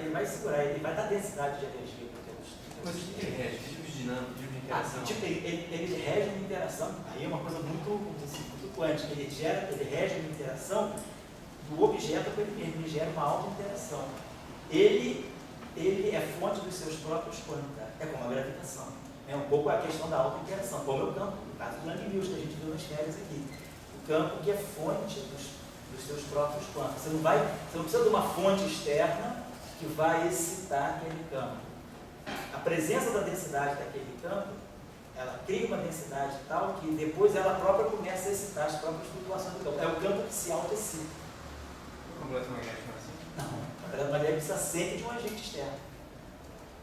vai segurar, ele vai dar densidade de energia para o teu. Mas o que ele rege? Tipos dinâmicos, tipos de interação? Ele rege uma interação, aí é uma coisa muito quântica. Ele rege uma interação do objeto com ele mesmo, ele gera uma auto-interação. Ele é fonte dos seus próprios quanta, é como a gravitação. É um pouco a questão da auto-interação, como é o campo, no caso do Young-Mills, que a gente viu nas férias aqui. O campo que é fonte dos seus próprios quantas. Você não precisa de uma fonte externa que vai excitar aquele campo. A presença da densidade daquele campo, ela cria uma densidade tal que depois ela própria começa a excitar as próprias flutuações do campo. É o campo que se auto-excita. O complexo magnético assim? Não. Mas ele precisa sempre de um agente externo.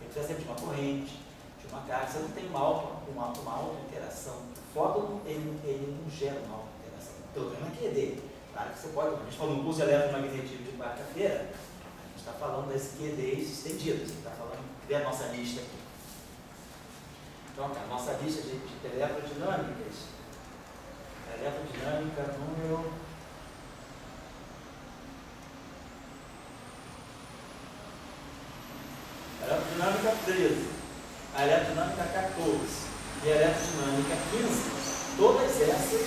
Ele precisa sempre de uma corrente, de uma carga. Você não tem uma auto-interação. O fóton, ele não gera uma auto-interação. Pelo menos na QED. Claro que você pode. A gente falou no curso eletromagnetismo de quarta-feira, a gente está falando das QEDs estendidas. A gente está falando da nossa lista aqui. Então, a nossa lista de eletrodinâmicas. Eletrodinâmica número... A eletrodinâmica 13, a eletrodinâmica 14 e a eletrodinâmica 15, todas essas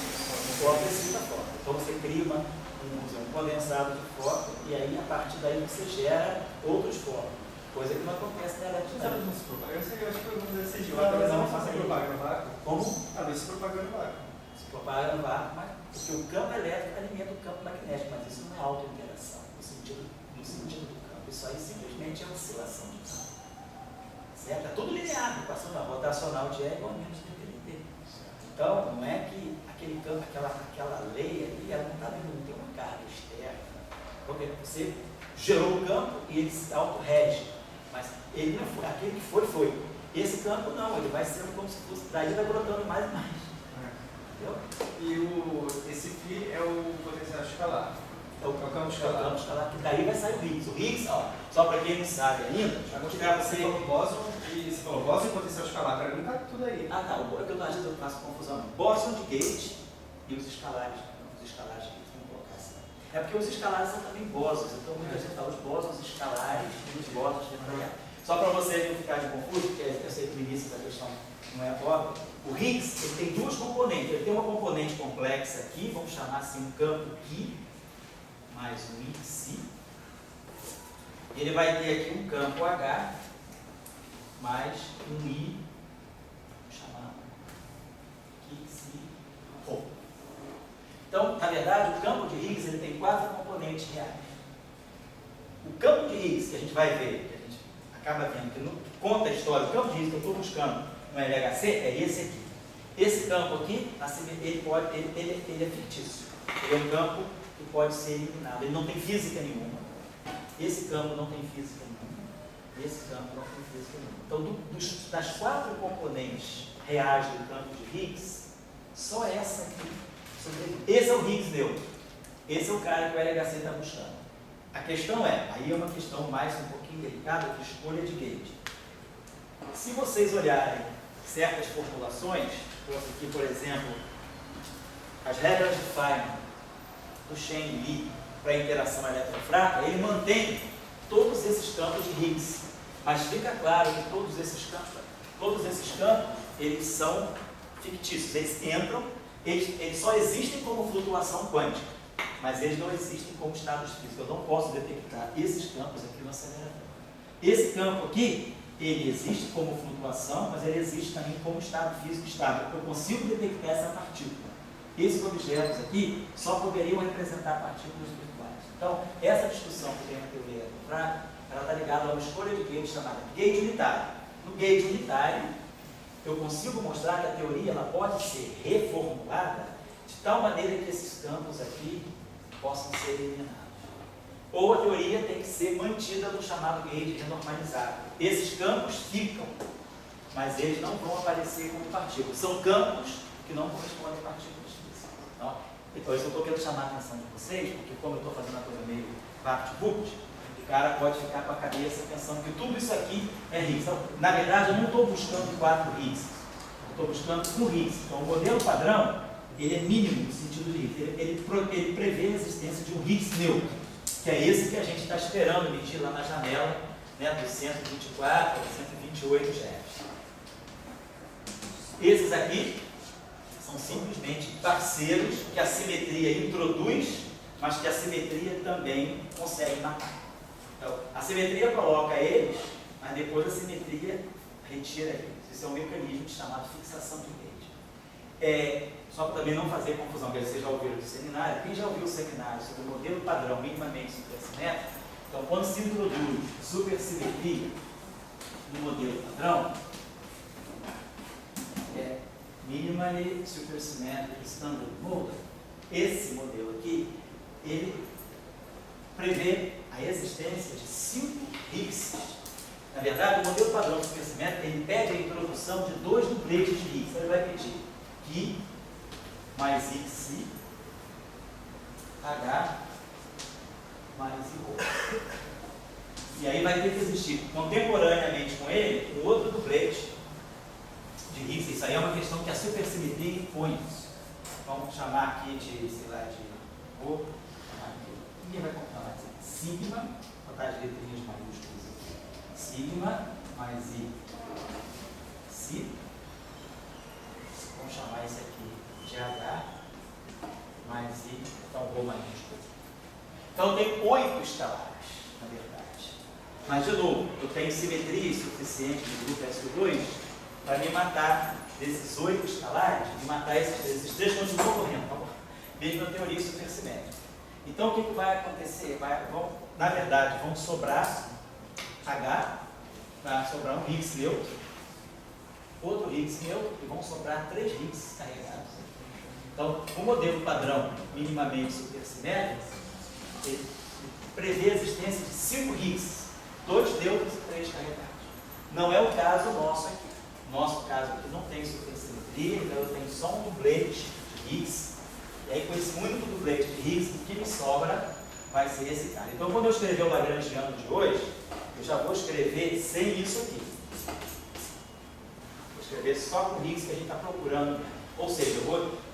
fóton excita fóton. Então você cria um condensado de fóton e aí a partir daí você gera outros fótons. Coisa que não acontece na Sabe eletrônica. de propaganda? Eu acho que eu não decidi. A televisão não faça propaganda no vácuo. Como? Ah, mas se propaganda no vácuo. Se propaga no vácuo, mas porque o campo elétrico alimenta o campo magnético, mas isso não é auto-interação no sentido do campo. Isso aí simplesmente é oscilação de campo. Certo? É tudo linear, equação rotacional de E igual a menos dT. Então, não é que aquele campo, aquela lei ali, ela não está vindo, não tem uma carga externa. Porque você gerou o campo e ele se auto-rege. Mas ele não foi, aquele que foi. Esse campo não, ele vai sendo como se fosse, daí vai brotando mais e mais. Entendeu? E esse φ é o potencial escalar. É o campo escalar, que daí vai sair o Higgs. O Higgs, ó, só para quem não sabe ainda, Já mostrar você falou bóson e potencial escalar. Para mim tá tudo aí. Ah, tá. O que eu às vezes eu faço confusão. Bóson de gauge e os escalares. Os escalares que vamos colocar assim. É porque os escalares são também bósons. Então muita gente fala os bósons escalares e os bósons diferenciais. Só para vocês não ficarem confusos, porque eu sei que no início da questão não é óbvio. O Higgs ele tem duas componentes. Ele tem uma componente complexa aqui, vamos chamar assim um campo Q, mais um IC. Ele vai ter aqui um campo H, mais um I, vamos chamar IC Rho. Então, na verdade, o campo de Higgs ele tem 4 componentes reais. O campo de Higgs que a gente vai ver, que a gente acaba vendo, que não conta a história, o campo de Higgs que eu estou buscando no LHC é esse aqui. Esse campo aqui, ele é fictício. Ele é um campo que pode ser eliminado. Ele não tem física nenhuma. Esse campo não tem física nenhuma. Esse campo não tem física nenhuma. Então, das 4 componentes reais do campo de Higgs, só essa aqui sobrevive. Esse é o Higgs neutro. Esse é o cara que o LHC está buscando. A questão é, aí é uma questão mais um pouquinho delicada de escolha de gauge. Se vocês olharem certas formulações, aqui, por exemplo, as regras de Feynman do Shen Li para interação eletrofraca, ele mantém todos esses campos de Higgs. Mas fica claro que todos esses campos, eles são fictícios. Eles entram, eles só existem como flutuação quântica, mas eles não existem como estados físicos. Eu não posso detectar esses campos aqui no acelerador. Esse campo aqui, ele existe como flutuação, mas ele existe também como estado físico estável. Eu consigo detectar essa partícula. Esses objetos aqui só poderiam representar partículas virtuais. Então, essa discussão que tem na teoria eletrofraca, ela está ligada a uma escolha de gauge chamada gauge unitário. No gauge unitário, eu consigo mostrar que a teoria ela pode ser reformulada de tal maneira que esses campos aqui possam ser eliminados. Ou a teoria tem que ser mantida no chamado gauge renormalizado. Esses campos ficam, mas eles não vão aparecer como partículas. São campos que não correspondem a partículas físicas. Então, isso eu estou querendo chamar a atenção de vocês, porque como eu estou fazendo a coisa meio vapt-vupt, o cara pode ficar com a cabeça pensando que tudo isso aqui é Higgs. Então, na verdade, eu não estou buscando 4 Higgs, eu estou buscando 1 Higgs. Então, o modelo padrão, ele é mínimo no sentido de Higgs. Ele prevê a existência de um Higgs neutro, que é esse que a gente está esperando medir lá na janela, né, dos 124 a 128 GeV. Esses aqui são simplesmente parceiros que a simetria introduz, mas que a simetria também consegue matar. Então, a simetria coloca eles, mas depois a simetria retira eles. Esse é um mecanismo chamado fixação de gauge. Só para também não fazer confusão, porque vocês já ouviram do seminário. Quem já ouviu o seminário sobre o modelo padrão minimamente supersimétrico, então quando se introduz supersimetria no modelo padrão, minimally supersymmetric standard model, esse modelo aqui, ele prevê a existência de 5 Higgs. Na verdade, o modelo padrão supersimétrico, ele pede a introdução de 2 dupletes de Higgs. Então, ele vai pedir Q mais XI, H mais I. E aí vai ter que existir contemporaneamente com ele um outro duplete de Higgs. Isso aí é uma questão que a supersimetria impõe. Vamos chamar aqui de, sei lá, ninguém vai contar mais. Sigma, vou botar as letrinhas maiúsculas aqui. Sigma mais I. Si. Vamos chamar isso aqui de H mais I, então Rho maiúsculo. Então tem 8 escalares, na verdade. Mas, de novo, eu tenho simetria suficiente no grupo SO2 para me matar desses 8 escalares, me matar esses 3 continuam correndo, tá bom? Mesmo na teoria supersimétrica. Então, o que vai acontecer? Na verdade, vão sobrar H, vai sobrar um Higgs neutro, outro Higgs neutro, e vão sobrar 3 Higgs carregados. Então, o modelo padrão minimamente supersimétrico, ele prevê a existência de 5 Higgs, 2 neutros e 3 carregados. Não é o caso nosso aqui. No nosso caso aqui não tem supersimetria, então eu tenho só um dublete de Higgs. E aí, com esse único dublete de Higgs, o que me sobra vai ser esse cara. Então, quando eu escrever o Lagrangiano de hoje, eu já vou escrever sem isso aqui. Vou escrever só com Higgs que a gente está procurando. Ou seja,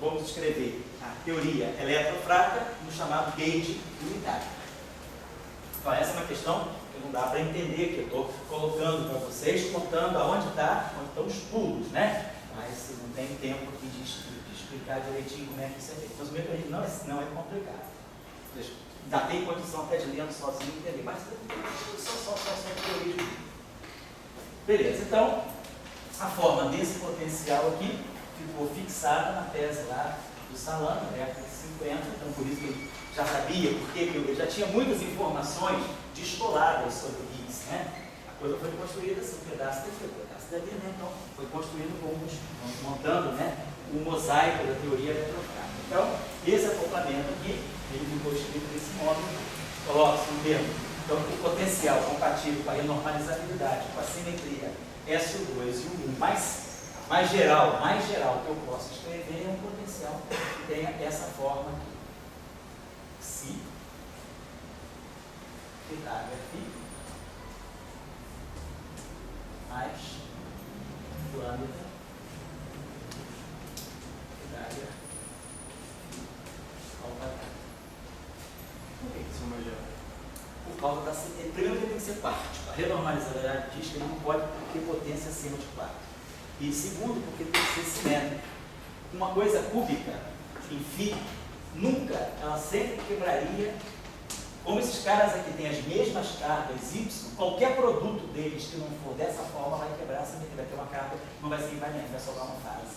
vamos escrever a teoria elétrofraca no chamado gauge unitário. Então, essa é uma questão que não dá para entender, que eu estou colocando para vocês, contando onde estão os pulos, né? Mas não tem tempo aqui de explicar direitinho como é que isso é feito. Mas o mecanismo não é complicado. Já tem condição até de lendo sozinho entender, mas só teoria. Beleza, então a forma desse potencial aqui ficou fixada na tese lá do Salano, na década de 50, então por isso que ele já sabia, porque ele já tinha muitas informações descoladas sobre o Higgs, né? A coisa foi construída assim, um pedaço dali, né? Então foi construído montando, né, o mosaico da teoria eletrofrática. Então, esse acoplamento aqui, ele ficou escrito desse modo, coloca-se um termo. Então, o potencial compatível com a renormalizabilidade, com a simetria SO2 e o 1 mais geral que eu posso escrever é um potencial que tenha essa forma aqui. Si, θHφ, mais lambda, θHφ, ao quadrado. Por que isso é mais geral? Por causa da simetria. Primeiro que ele tem que ser quarto. A renormalizabilidade diz que ele não pode ter potência acima de 4. E segundo, porque tem que ser simétrico. Uma coisa cúbica, enfim, nunca, ela sempre quebraria. Como esses caras aqui têm as mesmas cargas Y, qualquer produto deles que não for dessa forma vai quebrar a simetria, vai ter uma carga, não vai ser invariante, vai sobrar uma fase.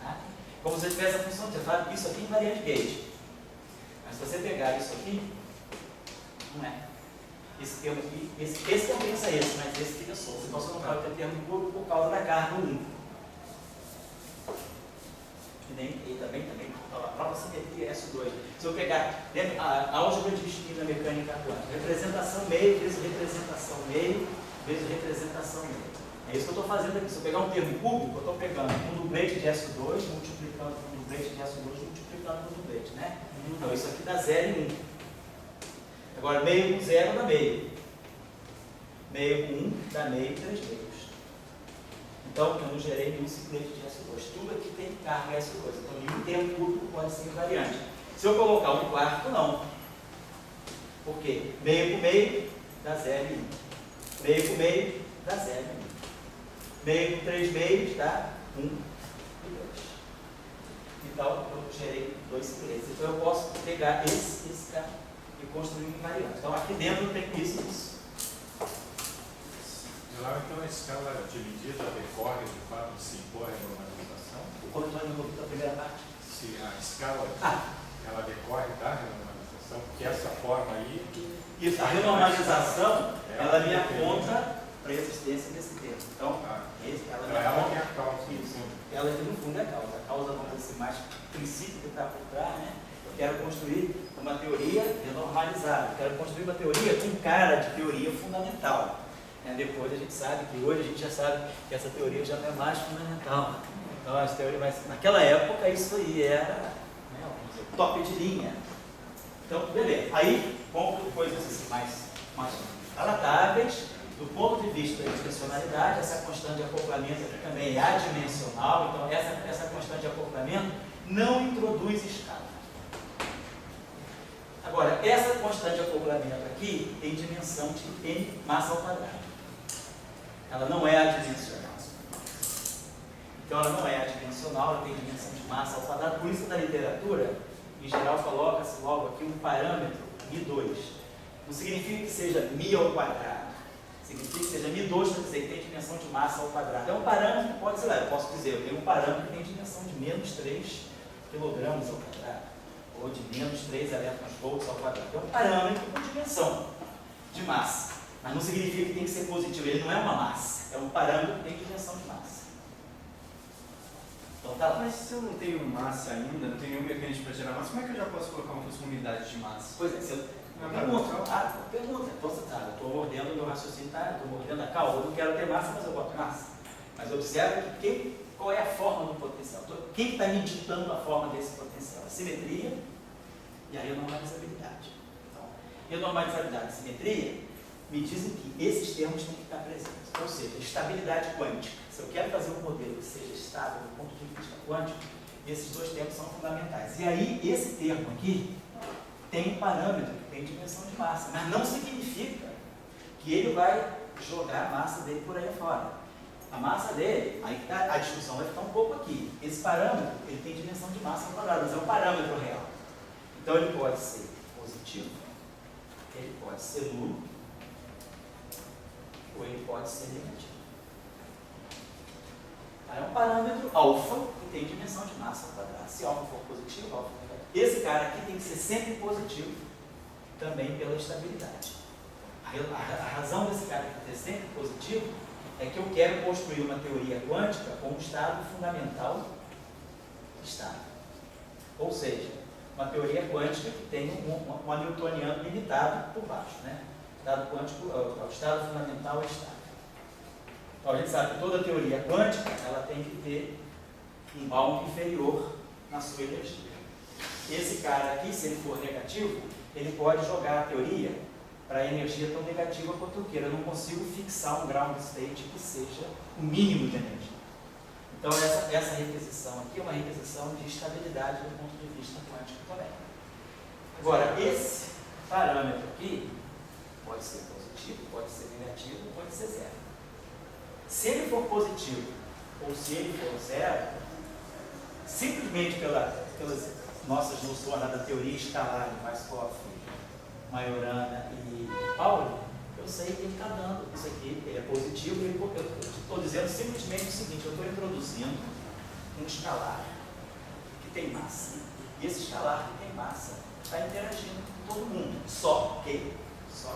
Tá? Como se você tivesse a função, você fala que isso aqui é invariante gauge. Mas se você pegar isso aqui, não é. Esse termo aqui, esse também é esse, mas esse fica solto. Você pode colocar o termo puro por causa da carga 1. E também, a própria simetria SO2. Se eu pegar a álgebra de espina mecânica quântica, representação meio vezes representação meio vezes representação meio. É isso que eu estou fazendo aqui. Se eu pegar um termo cúbico, eu estou pegando um dublete de SO2, multiplicando com um dublete de SO2, multiplicando com um dublete, né? Então isso aqui dá 0 e 1. Agora, meio com 0 dá meio. Meio com 1 dá meio e 3 meios. Então, eu não gerei nenhum ciclete de SO2. Tudo aqui tem carga SO2. Então, nenhum termo público pode ser invariante. Se eu colocar um quarto, não. Por quê? Meio com meio dá 0 e 1. Meio com meio dá 0 e 1. Meio com 3 meios dá 1 e 2. Então, eu gerei 2 cicletes. Então, eu posso pegar esse cara e construir um invariante. Então, aqui dentro tem isso e isso. Então, a escala de medida decorre de fato se impor a renormalização? O corretor envolvido da primeira parte. Se a escala ela decorre da renormalização, porque essa forma aí. Isso, a renormalização ela me aponta para a existência desse termo. Então, ela é a causa. Isso. Ela no fundo é a causa. A causa, vamos dizer assim, mais princípio que está por trás, né? Eu quero construir uma teoria renormalizada. Eu quero construir uma teoria com cara de teoria fundamental. Depois a gente sabe que hoje a gente já sabe que essa teoria já não é mais fundamental. Então, essa teoria, mas naquela época isso aí era, vamos dizer, top de linha. Então, beleza. Aí, com coisas assim, mais palatáveis, do ponto de vista da intencionalidade, essa constante de acoplamento aqui também é adimensional. Então, essa constante de acoplamento não introduz escala. Agora, essa constante de acoplamento aqui tem dimensão de n massa ao quadrado. Ela não é adimensional. Então, ela não é adimensional, ela tem dimensão de massa ao quadrado. Por isso, na literatura, em geral, coloca-se logo aqui um parâmetro, μ2. Não significa que seja μ ao quadrado. Significa que seja μ2 para dizer que tem dimensão de massa ao quadrado. É um parâmetro que pode, sei lá, eu posso dizer, eu tenho um parâmetro que tem dimensão de menos 3 kg ao quadrado, ou de menos 3 elétrons-volts ao quadrado. É um parâmetro com dimensão de massa. Mas não significa que tem que ser positivo, ele não é uma massa, é um parâmetro que tem dimensão de massa. Então tá lá. Mas se eu não tenho massa ainda, não tenho nenhum mecanismo para gerar massa, como é que eu já posso colocar uma unidade de massa? Pois é, se eu pergunta. Então você tá, eu estou mordendo o meu raciocínio, tá? Eu estou mordendo a cauda, eu não quero ter massa, mas eu boto massa. Mas observa que qual é a forma do potencial. Quem está me ditando a forma desse potencial? A simetria e a renormalizabilidade. Então, renormalizabilidade e simetria me dizem que esses termos têm que estar presentes. Ou seja, estabilidade quântica. Se eu quero fazer um modelo que seja estável do ponto de vista quântico, esses dois termos são fundamentais. E aí, esse termo aqui tem um parâmetro que tem dimensão de massa, mas não significa que ele vai jogar a massa dele por aí fora. A massa dele, aí tá, a discussão vai ficar um pouco aqui. Esse parâmetro, ele tem dimensão de massa ao quadrado, mas é um parâmetro real. Então ele pode ser positivo, ele pode ser nulo, ou ele pode ser negativo. Aí é um parâmetro alfa que tem dimensão de massa ao quadrado. Se alfa for positivo, alfa for negativo. Esse cara aqui tem que ser sempre positivo, também pela estabilidade. A razão desse cara aqui ter sempre positivo é que eu quero construir uma teoria quântica com um estado fundamental estável. Ou seja, uma teoria quântica que tem um hamiltoniano limitado por baixo, né? Estado quântico, o estado fundamental é estável. Então a gente sabe que toda teoria quântica ela tem que ter um bound inferior na sua energia. Esse cara aqui, se ele for negativo, ele pode jogar a teoria para a energia tão negativa quanto eu queira. Eu não consigo fixar um ground state que seja o mínimo de energia. Então essa requisição aqui é uma requisição de estabilidade do ponto de vista quântico também. Agora, esse parâmetro aqui pode ser positivo, pode ser negativo, pode ser zero. Se ele for positivo ou se ele for zero, simplesmente pelas nossas noções da teoria escalar de Weisskopf, Majorana e Pauli, eu sei que ele está dando isso aqui, ele é positivo, eu estou dizendo simplesmente o seguinte, eu estou introduzindo um escalar que tem massa, e esse escalar que tem massa está interagindo com todo mundo, só que ele está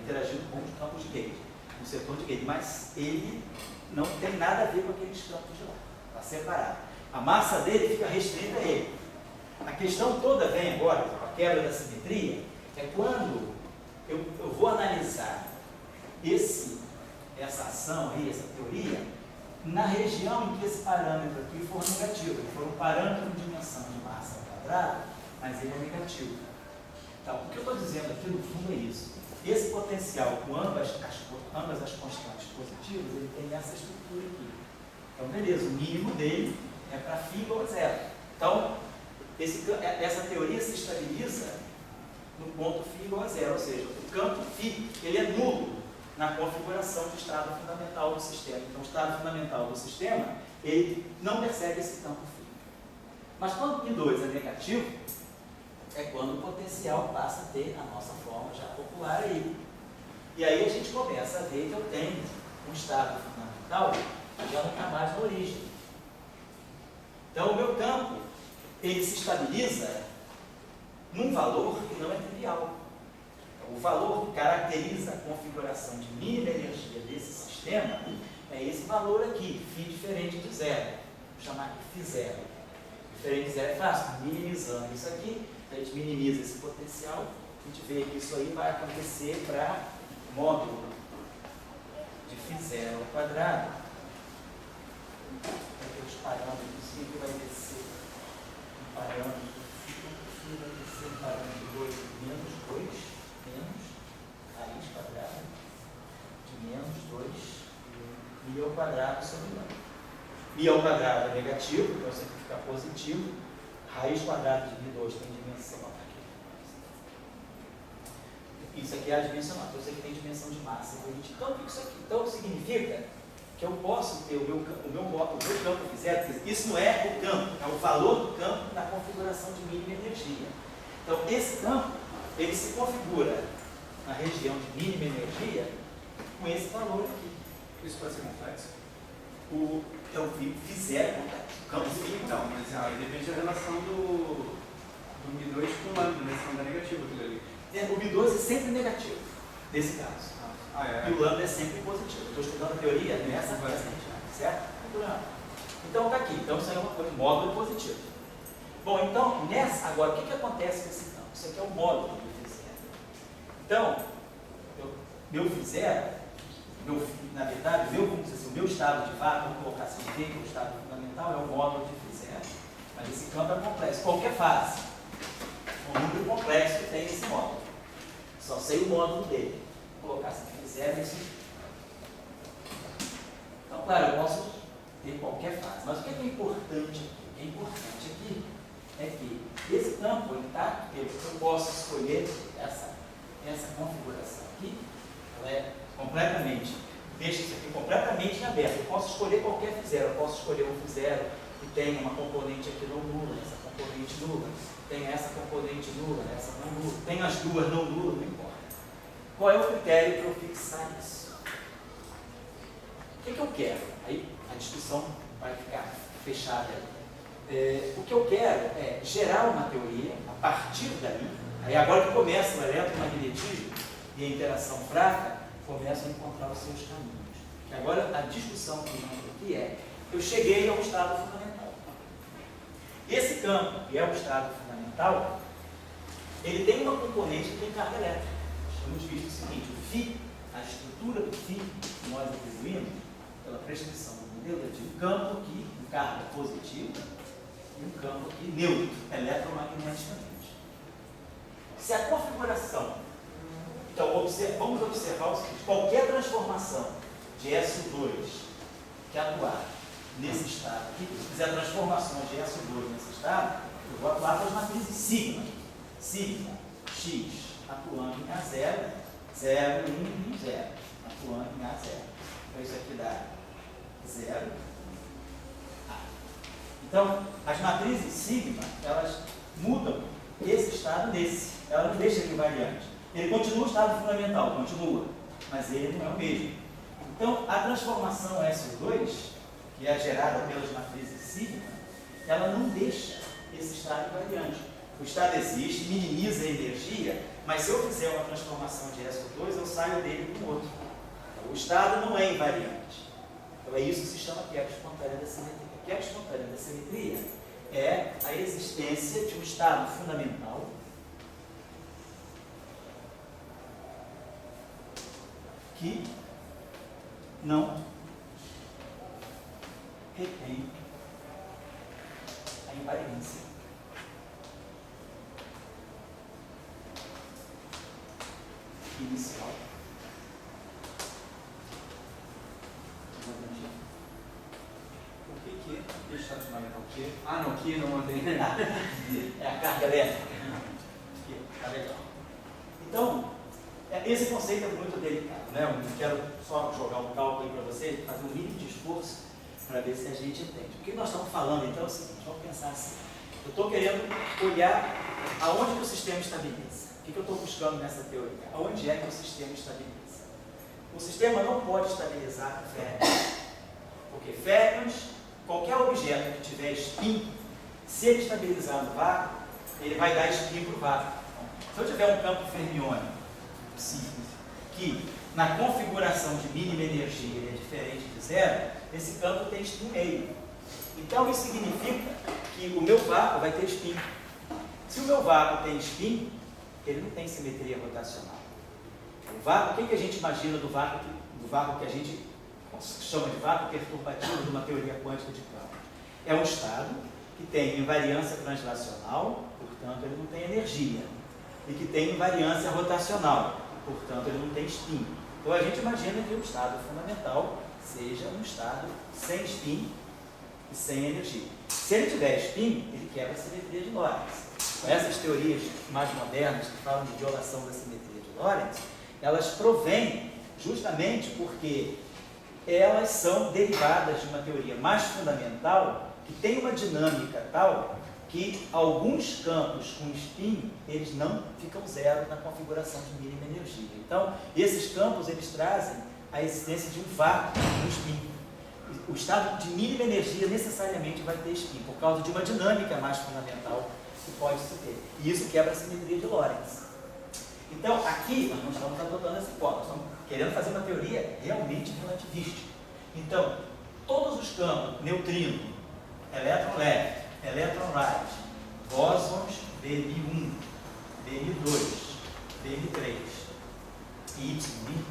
interagindo com os campos de Gauge, o setor de Gauge, mas ele não tem nada a ver com aqueles campos de lá, está separado. A massa dele fica restrita a ele. A questão toda vem agora, com a quebra da simetria, é quando eu vou analisar essa ação aí, essa teoria, na região em que esse parâmetro aqui for negativo. Ele for um parâmetro de dimensão de massa ao quadrado, mas ele é negativo. Então, o que eu estou dizendo aqui no fundo é isso. Esse potencial com ambas as constantes positivas, ele tem essa estrutura aqui. Então, beleza, o mínimo dele é para φ igual a zero. Então, essa teoria se estabiliza no ponto φ igual a zero, ou seja, o campo φ ele é nulo na configuração de estado fundamental do sistema. Então, o estado fundamental do sistema, ele não percebe esse campo φ. Mas quando π2 é negativo, é quando o potencial passa a ter a nossa forma já popular aí. E aí a gente começa a ver que eu tenho um estado fundamental que já não está mais na origem. Então, o meu campo, ele se estabiliza num valor que não é trivial. Então, o valor que caracteriza a configuração de mínima energia desse sistema é esse valor aqui, φ diferente de zero. Vou chamar aqui φ zero. Diferente de zero é fácil, minimizando isso aqui, a gente minimiza esse potencial, a gente vê que isso aí vai acontecer para módulo de φ zero ao quadrado. Os parâmetros, que vai descer um parâmetro, vai descer um parâmetro 2 menos 2, menos raiz quadrada de menos 2 μ ao quadrado sobre λ. μ ao quadrado é negativo, então sempre fica positivo, raiz quadrada de μ2 tem dimensão aqui. Isso aqui é adimensional, então isso aqui tem dimensão de massa. Então, o que isso aqui então, significa? Que eu posso ter o meu campo zero, isso não é o campo, é o valor do campo na configuração de mínima energia. Então, esse campo, ele se configura na região de mínima energia com esse valor aqui. Isso pode ser complexo? É o phi zero complexo. Campo Então, mas aí depende da relação do μ2 com o lambda, né? Se não dá negativo aquilo ali. O μ2 é sempre negativo, nesse caso. E o lambda é sempre positivo. Estou estudando a teoria nessa quantidade, certo? Então está aqui. Então isso aí é uma coisa, módulo positivo. Bom, então, agora, o que acontece com esse campo? Isso aqui é o módulo do phi zero. Então, meu phi zero, na verdade, vamos dizer assim, o meu estado de vácuo, vamos colocar assim, o estado fundamental é o módulo de phi zero. Mas esse campo é complexo. Qualquer fase, um número complexo que tem esse módulo. Só sei o módulo dele. Vou colocar assim, phi zero isso. Então, claro, eu posso ter qualquer fase. Mas o que é importante aqui? O que é importante aqui é que esse campo, eu posso escolher essa configuração aqui, ela é completamente, deixa isso aqui completamente aberto. Eu posso escolher qualquer phi zero, eu posso escolher um phi zero que tem uma componente aqui não nula, essa componente nula, tem essa componente nula, essa não nula, tem as duas não nulas, não importa. Qual é o critério para eu fixar isso? O que eu quero? Aí a discussão vai ficar fechada aí. O que eu quero é gerar uma teoria a partir daí. Aí agora que começa o eletromagnetismo e a interação fraca, começam a encontrar os seus caminhos. Que agora a discussão que aqui é, eu cheguei ao estado fundamental. Esse campo, que é o estado fundamental, ele tem uma componente que tem carga elétrica. Estamos visto o seguinte, o φ, a estrutura do φ que nós atribuímos, pela prescrição do modelo, é de um campo aqui, com carga positiva, e um campo aqui neutro, eletromagneticamente. Se a configuração, então vamos observar o seguinte, qualquer transformação de SO2 que atuar nesse estado aqui, se fizer transformações de SO2 nesse estado, eu vou atuar com as matrizes sigma, x, atuando em A0, 0, 1, 0, atuando em A0. Então isso aqui dá 0, A. Então, as matrizes sigma, elas mudam esse estado nesse. Ela não deixa ele variante. Ele continua o estado fundamental, continua, mas ele não é o mesmo. Então, a transformação SO2, que é gerada pelas matrizes sigma, ela não deixa esse estado variante. O estado existe, minimiza a energia, mas se eu fizer uma transformação de SO2, eu saio dele com outro. Então, o estado não é invariante. Então, é isso que se chama quebra espontânea da simetria. A quebra espontânea da simetria é a existência de um estado fundamental que não retém a invariância. Inicial. O que é estado fundamental? O que? Ah, não, que não mantém. É a carga elétrica. Tá legal. Então, esse conceito é muito delicado, né? Eu quero só jogar um cálculo aí para você, fazer um mínimo de esforço para ver se a gente entende. O que nós estamos falando, então, é o seguinte, vamos pensar assim. Eu estou querendo olhar aonde que o sistema estabiliza. O que eu estou buscando nessa teoria? Aonde é que o sistema estabiliza? O sistema não pode estabilizar com férmions, porque férmions, qualquer objeto que tiver spin, se ele estabilizar no vácuo, ele vai dar spin para o vácuo. Se eu tiver um campo fermiônico simples, que na configuração de mínima energia ele é diferente de zero, esse campo tem spin meio. Então isso significa que o meu vácuo vai ter spin. Se o meu vácuo tem spin, ele não tem simetria rotacional. O vácuo, o que a gente imagina do vácuo que a gente chama de vácuo perturbativo de uma teoria quântica de campo? É um estado que tem invariância translacional, portanto ele não tem energia, e que tem invariância rotacional, portanto ele não tem spin. Então a gente imagina que o estado fundamental seja um estado sem spin e sem energia. Se ele tiver spin, ele quebra a simetria de Lorentz. Essas teorias mais modernas que falam de violação da simetria de Lorentz, elas provêm justamente porque elas são derivadas de uma teoria mais fundamental que tem uma dinâmica tal que alguns campos com spin, eles não ficam zero na configuração de mínima energia. Então, esses campos, eles trazem a existência de um vácuo no spin. O estado de mínima energia necessariamente vai ter spin, por causa de uma dinâmica mais fundamental que pode se ter. E isso quebra a simetria de Lorentz. Então, aqui, nós não estamos adotando essa hipótese, nós estamos querendo fazer uma teoria realmente relativística. Então, todos os campos, neutrino, elétron leve, elétron right, bósons, BN1, BN2, BN3 e Y,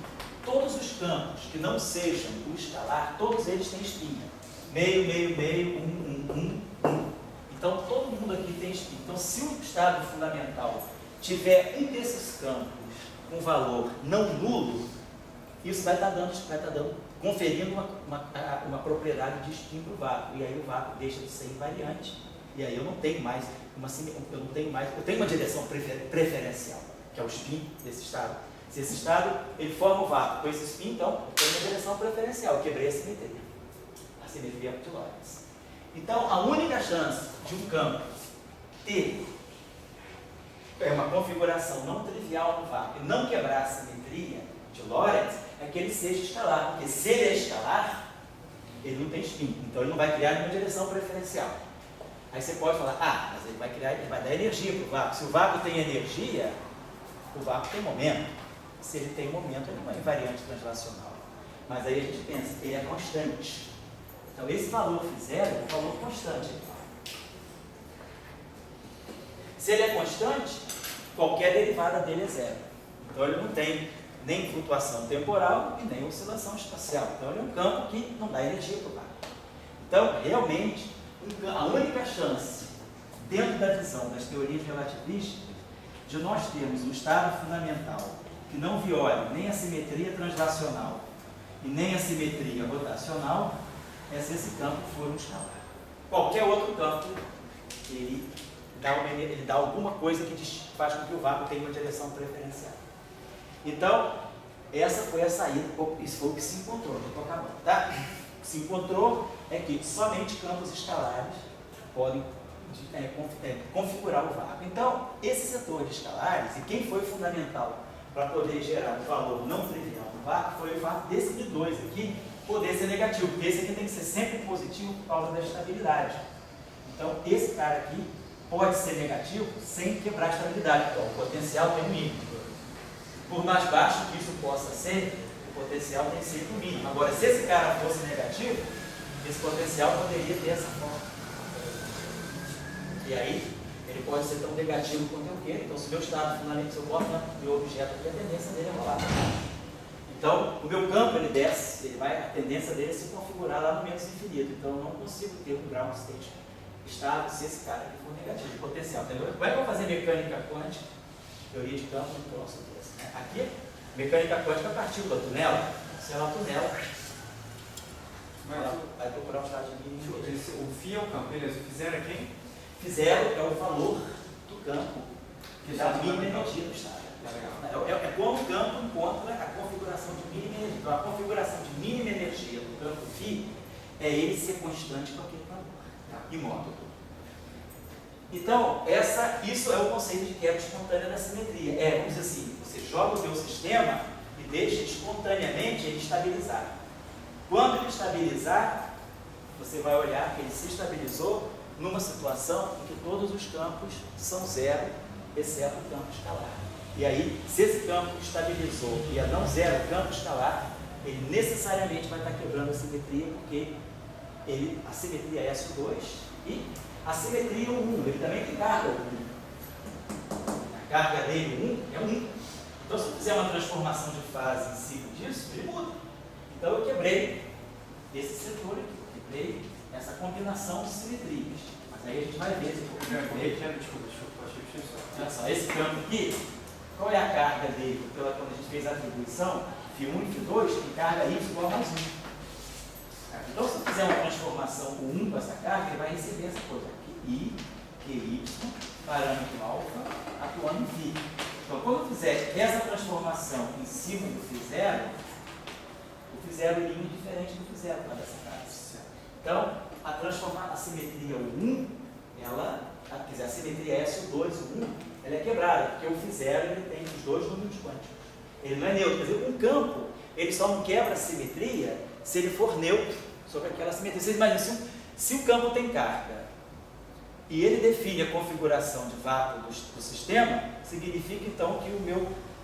todos os campos que não sejam o escalar, todos eles têm espinha. Meio, meio, meio, 1, 1, 1, 1. Então, todo mundo aqui tem espinha. Então, se o estado fundamental tiver um desses campos com valor não nulo, isso vai estar conferindo uma propriedade de spin para o vácuo. E aí o vácuo deixa de ser invariante. E aí eu não tenho mais eu tenho uma direção preferencial, que é o spin desse estado. Se esse estado ele forma o vácuo com esse spin, então eu tenho uma direção preferencial. Eu quebrei a simetria de Lorentz. Então, a única chance de um campo ter uma configuração não trivial no vácuo e não quebrar a simetria de Lorentz é que ele seja escalar, porque se ele é escalar, ele não tem spin, então ele não vai criar nenhuma direção preferencial. Aí você pode falar, mas ele vai dar energia para o vácuo. Se o vácuo tem energia, o vácuo tem momento. Se ele tem momento, ele não é invariante translacional. Mas aí a gente pensa, ele é constante. Então esse valor φ0 é um valor constante. Se ele é constante, qualquer derivada dele é zero. Então ele não tem nem flutuação temporal e nem oscilação espacial. Então ele é um campo que não dá energia para o vácuo. Então, realmente, a única chance, dentro da visão das teorias relativísticas, de nós termos um estado fundamental que não viole nem a simetria translacional e nem a simetria rotacional, é se esse campo for um escalar. Qualquer outro campo, ele dá alguma coisa que faz com que o vácuo tenha uma direção preferencial. Então, essa foi a saída, isso foi o que se encontrou, já estou acabando, tá? O que se encontrou é que somente campos escalares podem configurar o vácuo. Então, esse setor de escalares, e quem foi fundamental para poder gerar um valor não trivial no vácuo, foi o fato desse de 2 aqui poder ser negativo, porque esse aqui tem que ser sempre positivo por causa da estabilidade. Então, esse cara aqui pode ser negativo sem quebrar a estabilidade. Então, o potencial tem um mínimo. Por mais baixo que isso possa ser, o potencial tem sempre um mínimo. Agora, se esse cara fosse negativo, esse potencial poderia ter essa forma. E aí, ele pode ser tão negativo quanto eu quero. Então, se o meu estado fundamental, se eu boto no meu objeto aqui, a tendência dele é rolar. Então, o meu campo, ele desce, a tendência dele é se configurar lá no menos infinito. Então, eu não consigo ter um ground state estável se esse cara aqui for negativo, de potencial. Entendeu? Como é que eu vou fazer mecânica quântica, teoria de campo, no próximo desse? Aqui, mecânica quântica partiu da tunela. Se ela tunela, vai procurar um estado de mínimo. O φ é o campo, beleza. O φ0 é quem? φ0 é o valor do campo que dá a mínima energia do estado. É como o campo encontra a configuração de mínima energia. Então, a configuração de mínima energia do campo φ é ele ser constante com aquele valor, imóvel. Então, isso é o conceito de quebra espontânea da simetria. Vamos dizer assim, você joga o seu sistema e deixa espontaneamente ele estabilizar. Quando ele estabilizar, você vai olhar que ele se estabilizou numa situação em que todos os campos são zero, exceto o campo escalar. E aí, se esse campo estabilizou e é não zero o campo escalar, ele necessariamente vai estar quebrando a simetria, porque a simetria é S2 e a simetria é 1, ele também tem carga 1. A carga dele 1 é 1. Então, se eu fizer uma transformação de fase em cima disso, ele muda. Então, eu quebrei esse setor aqui, eu quebrei essa combinação de simetrias. Mas aí a gente vai ver se eu quebrei. Olha só, esse campo aqui, qual é a carga dele? Quando a gente fez a atribuição, φ1 e φ2 tem carga y igual a mais 1. Então, se eu fizer uma transformação com 1 com essa carga, ele vai receber essa coisa aqui, I, QY, parâmetro alfa, atuando em φ. Então, quando eu fizer essa transformação em cima do φ0, o φ0 é diferente do φ0 para essa carga. Então, a simetria 1, ela quer dizer, a simetria S, o 2, o 1, ela é quebrada, porque o φ0 ele tem os dois números quânticos. Ele não é neutro, quer dizer, um campo, ele só não quebra a simetria se ele for neutro sobre aquela simetria. Vocês imaginam, se o campo tem carga e ele define a configuração de vácuo do sistema, significa então que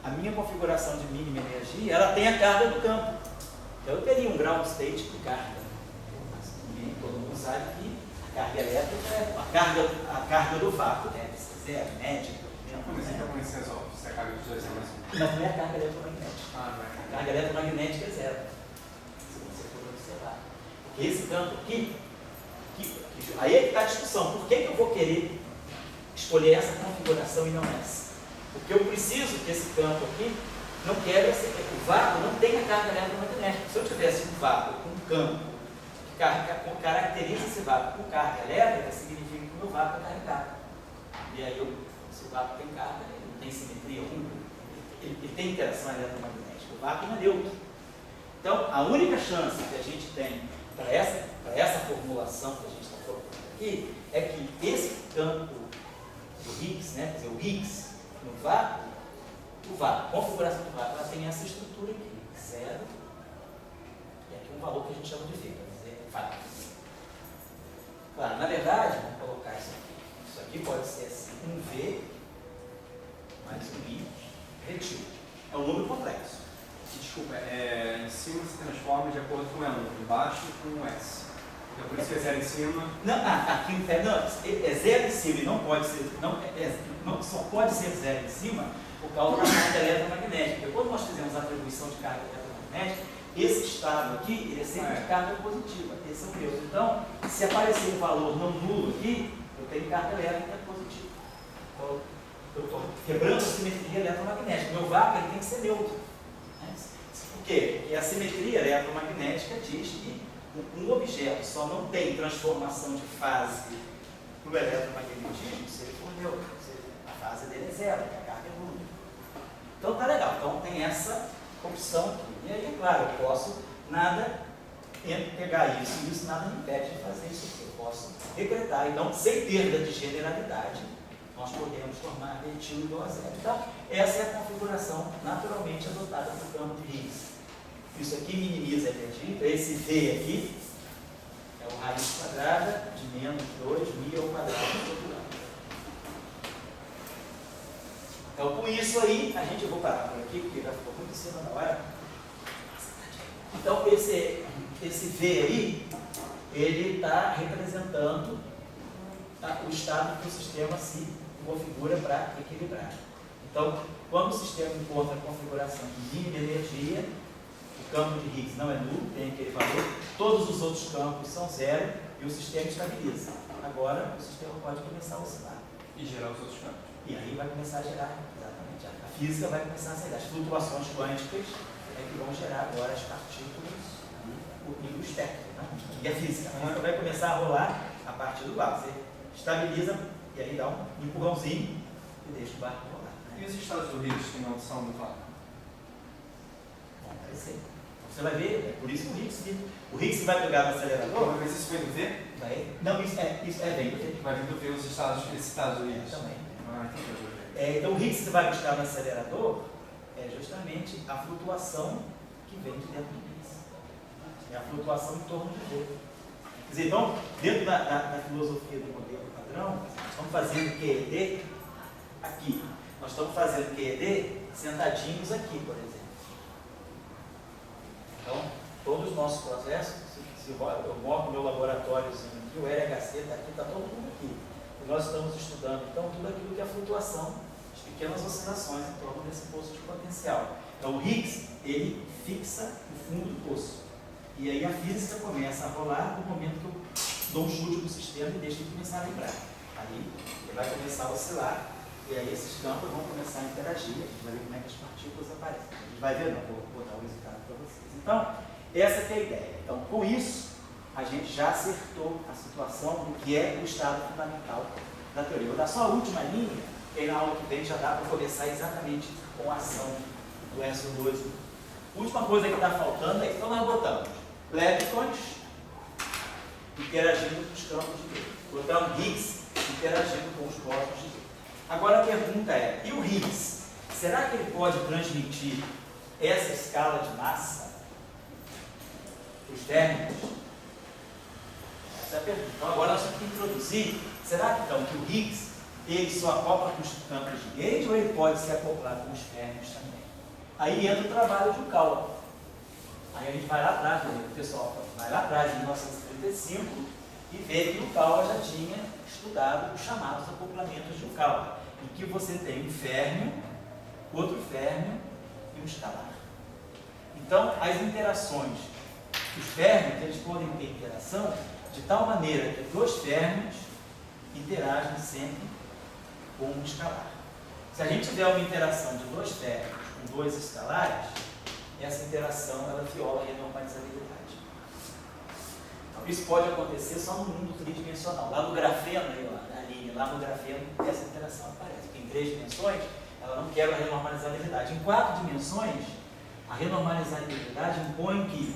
a minha configuração de mínima energia, ela tem a carga do campo. Então eu teria um ground state de carga. Todo mundo sabe que a carga elétrica é a carga do vácuo, deve ser zero, médica. Como é que se resolve? Se a carga dos dois é mais um? Mas não é a carga eletromagnética. Ah, não é. A carga eletromagnética é zero. Se você for observar. Porque esse campo aqui, aí é que está a discussão. Por que eu vou querer escolher essa configuração e não essa? Porque eu preciso que esse campo aqui não quebre, o vácuo não tem a carga eletromagnética. Se eu tivesse um vácuo com um campo que caracteriza esse vácuo com carga elétrica, significa que o meu vácuo é carregado. E aí, se o vácuo tem carga, ele não tem simetria alguma, ele tem interação eletromagnética. O vácuo não é neutro. Então, a única chance que a gente tem para essa formulação que a gente está colocando aqui é que esse campo do Higgs, né, quer dizer, o Higgs no vácuo, a configuração do vácuo, ela tem essa estrutura aqui, zero, e aqui um valor que a gente chama de V, quer dizer, vácuo. Claro, na verdade, vamos colocar isso aqui. Isso aqui pode ser assim, um V mais um I retido. É um número complexo. Desculpa, em cima se transforma de acordo com E1, embaixo com o S. Então por isso que é zero em cima. Não, aqui é zero em cima e não pode ser, só pode ser zero em cima por causa da carga eletromagnética. Porque quando nós fizemos a atribuição de carga eletromagnética, esse estado aqui ele é sempre de carga positiva. Esse é o meu. Então, se aparecer um valor não nulo aqui, eu tenho carga elétrica positiva. Então, eu estou quebrando a simetria eletromagnética. Meu vácuo ele tem que ser neutro. Por quê? Porque a simetria eletromagnética diz que um objeto só não tem transformação de fase no eletromagnetismo se ele for neutro. A fase dele é zero, a carga é nula. Então tá legal. Então tem essa opção aqui. E aí, é claro, eu posso pegar isso e isso nada me impede de fazer isso aqui. Eu posso decretar. Então, sem perda de generalidade, nós podemos formar retil igual a zero. Então, essa é a configuração naturalmente adotada no campo de Higgs. Isso aqui minimiza a energia. Esse V aqui é o raiz quadrada de menos 2μ ao quadrado todo lado. Então, com isso aí, a gente vai parar por aqui, porque já ficou muito em cima da hora. Então, esse V aí, ele está representando o estado que o sistema se configura para equilibrar. Então, quando o sistema encontra a configuração de mínima energia, o campo de Higgs não é nulo, tem aquele valor, todos os outros campos são zero e o sistema estabiliza. Agora, o sistema pode começar a oscilar. E gerar os outros campos. E aí vai começar a gerar, exatamente, a física vai começar a ser, as flutuações quânticas é que vão gerar agora as partículas e o espectro, né? E a física vai começar a rolar a partir do ar. Você estabiliza e aí dá um empurrãozinho e deixa o barco rolar. Né? E os estados do Higgs que não são do vácuo? Vão aparecer. Você vai ver, é por isso que o Higgs vai pegar no acelerador. Mas isso vem do V? Não, isso é bem do V. Vai vir do V os estados do Higgs. Também. Entendi. Então o Higgs que vai buscar no acelerador é justamente a flutuação que vem de dentro do Higgs. É a flutuação em torno de V. Quer dizer, então, dentro da filosofia do modelo padrão, nós estamos fazendo QED aqui. Nós estamos fazendo QED sentadinhos aqui, por exemplo. Então, todos os nossos processos, se eu mostro o meu laboratóriozinho aqui, o LHC está aqui, está todo mundo aqui. E nós estamos estudando, então, tudo aquilo que é a flutuação, as pequenas oscilações em torno desse poço de potencial. Então, o Higgs, ele fixa o fundo do poço. E aí a física começa a rolar no momento que eu dou um chute no sistema e deixo ele começar a vibrar. Aí ele vai começar a oscilar e aí esses campos vão começar a interagir. A gente vai ver como é que as partículas aparecem. A gente vai ver, não, vou dar o resultado para vocês. Então, essa que é a ideia. Então, com isso, a gente já acertou a situação do que é o estado fundamental da teoria. Vou dar só a última linha, que aí na aula que vem já dá para começar exatamente com a ação do SO2. A última coisa que está faltando é que nós botamos leptons interagindo com os campos de Higgs. Botamos Higgs interagindo com os corpos de Deus. Agora a pergunta é, e o Higgs? Será que ele pode transmitir essa escala de massa para os férmions? Essa é a pergunta. Então agora nós temos que introduzir, será que então que o Higgs ele só acopla com os campos de Gauge ou ele pode se acoplar com os férmions também? Aí entra o trabalho de Cauchy. Aí a gente vai lá atrás, o pessoal vai lá atrás, em 1935, e vê que o Cauchy já tinha estudado os chamados acoplamentos de Cauchy, em que você tem um férmio, outro férmio e um escalar. Então, as interações, os férmios, eles podem ter interação de tal maneira que dois férmios interagem sempre com um escalar. Se a gente tiver uma interação de dois férmios com dois escalares, essa interação ela viola a renormalizabilidade. Então, isso pode acontecer só no mundo tridimensional. Lá no grafeno, lá no grafeno, essa interação aparece. Porque em 3 dimensões, ela não quebra a renormalizabilidade. Em 4 dimensões, a renormalizabilidade impõe que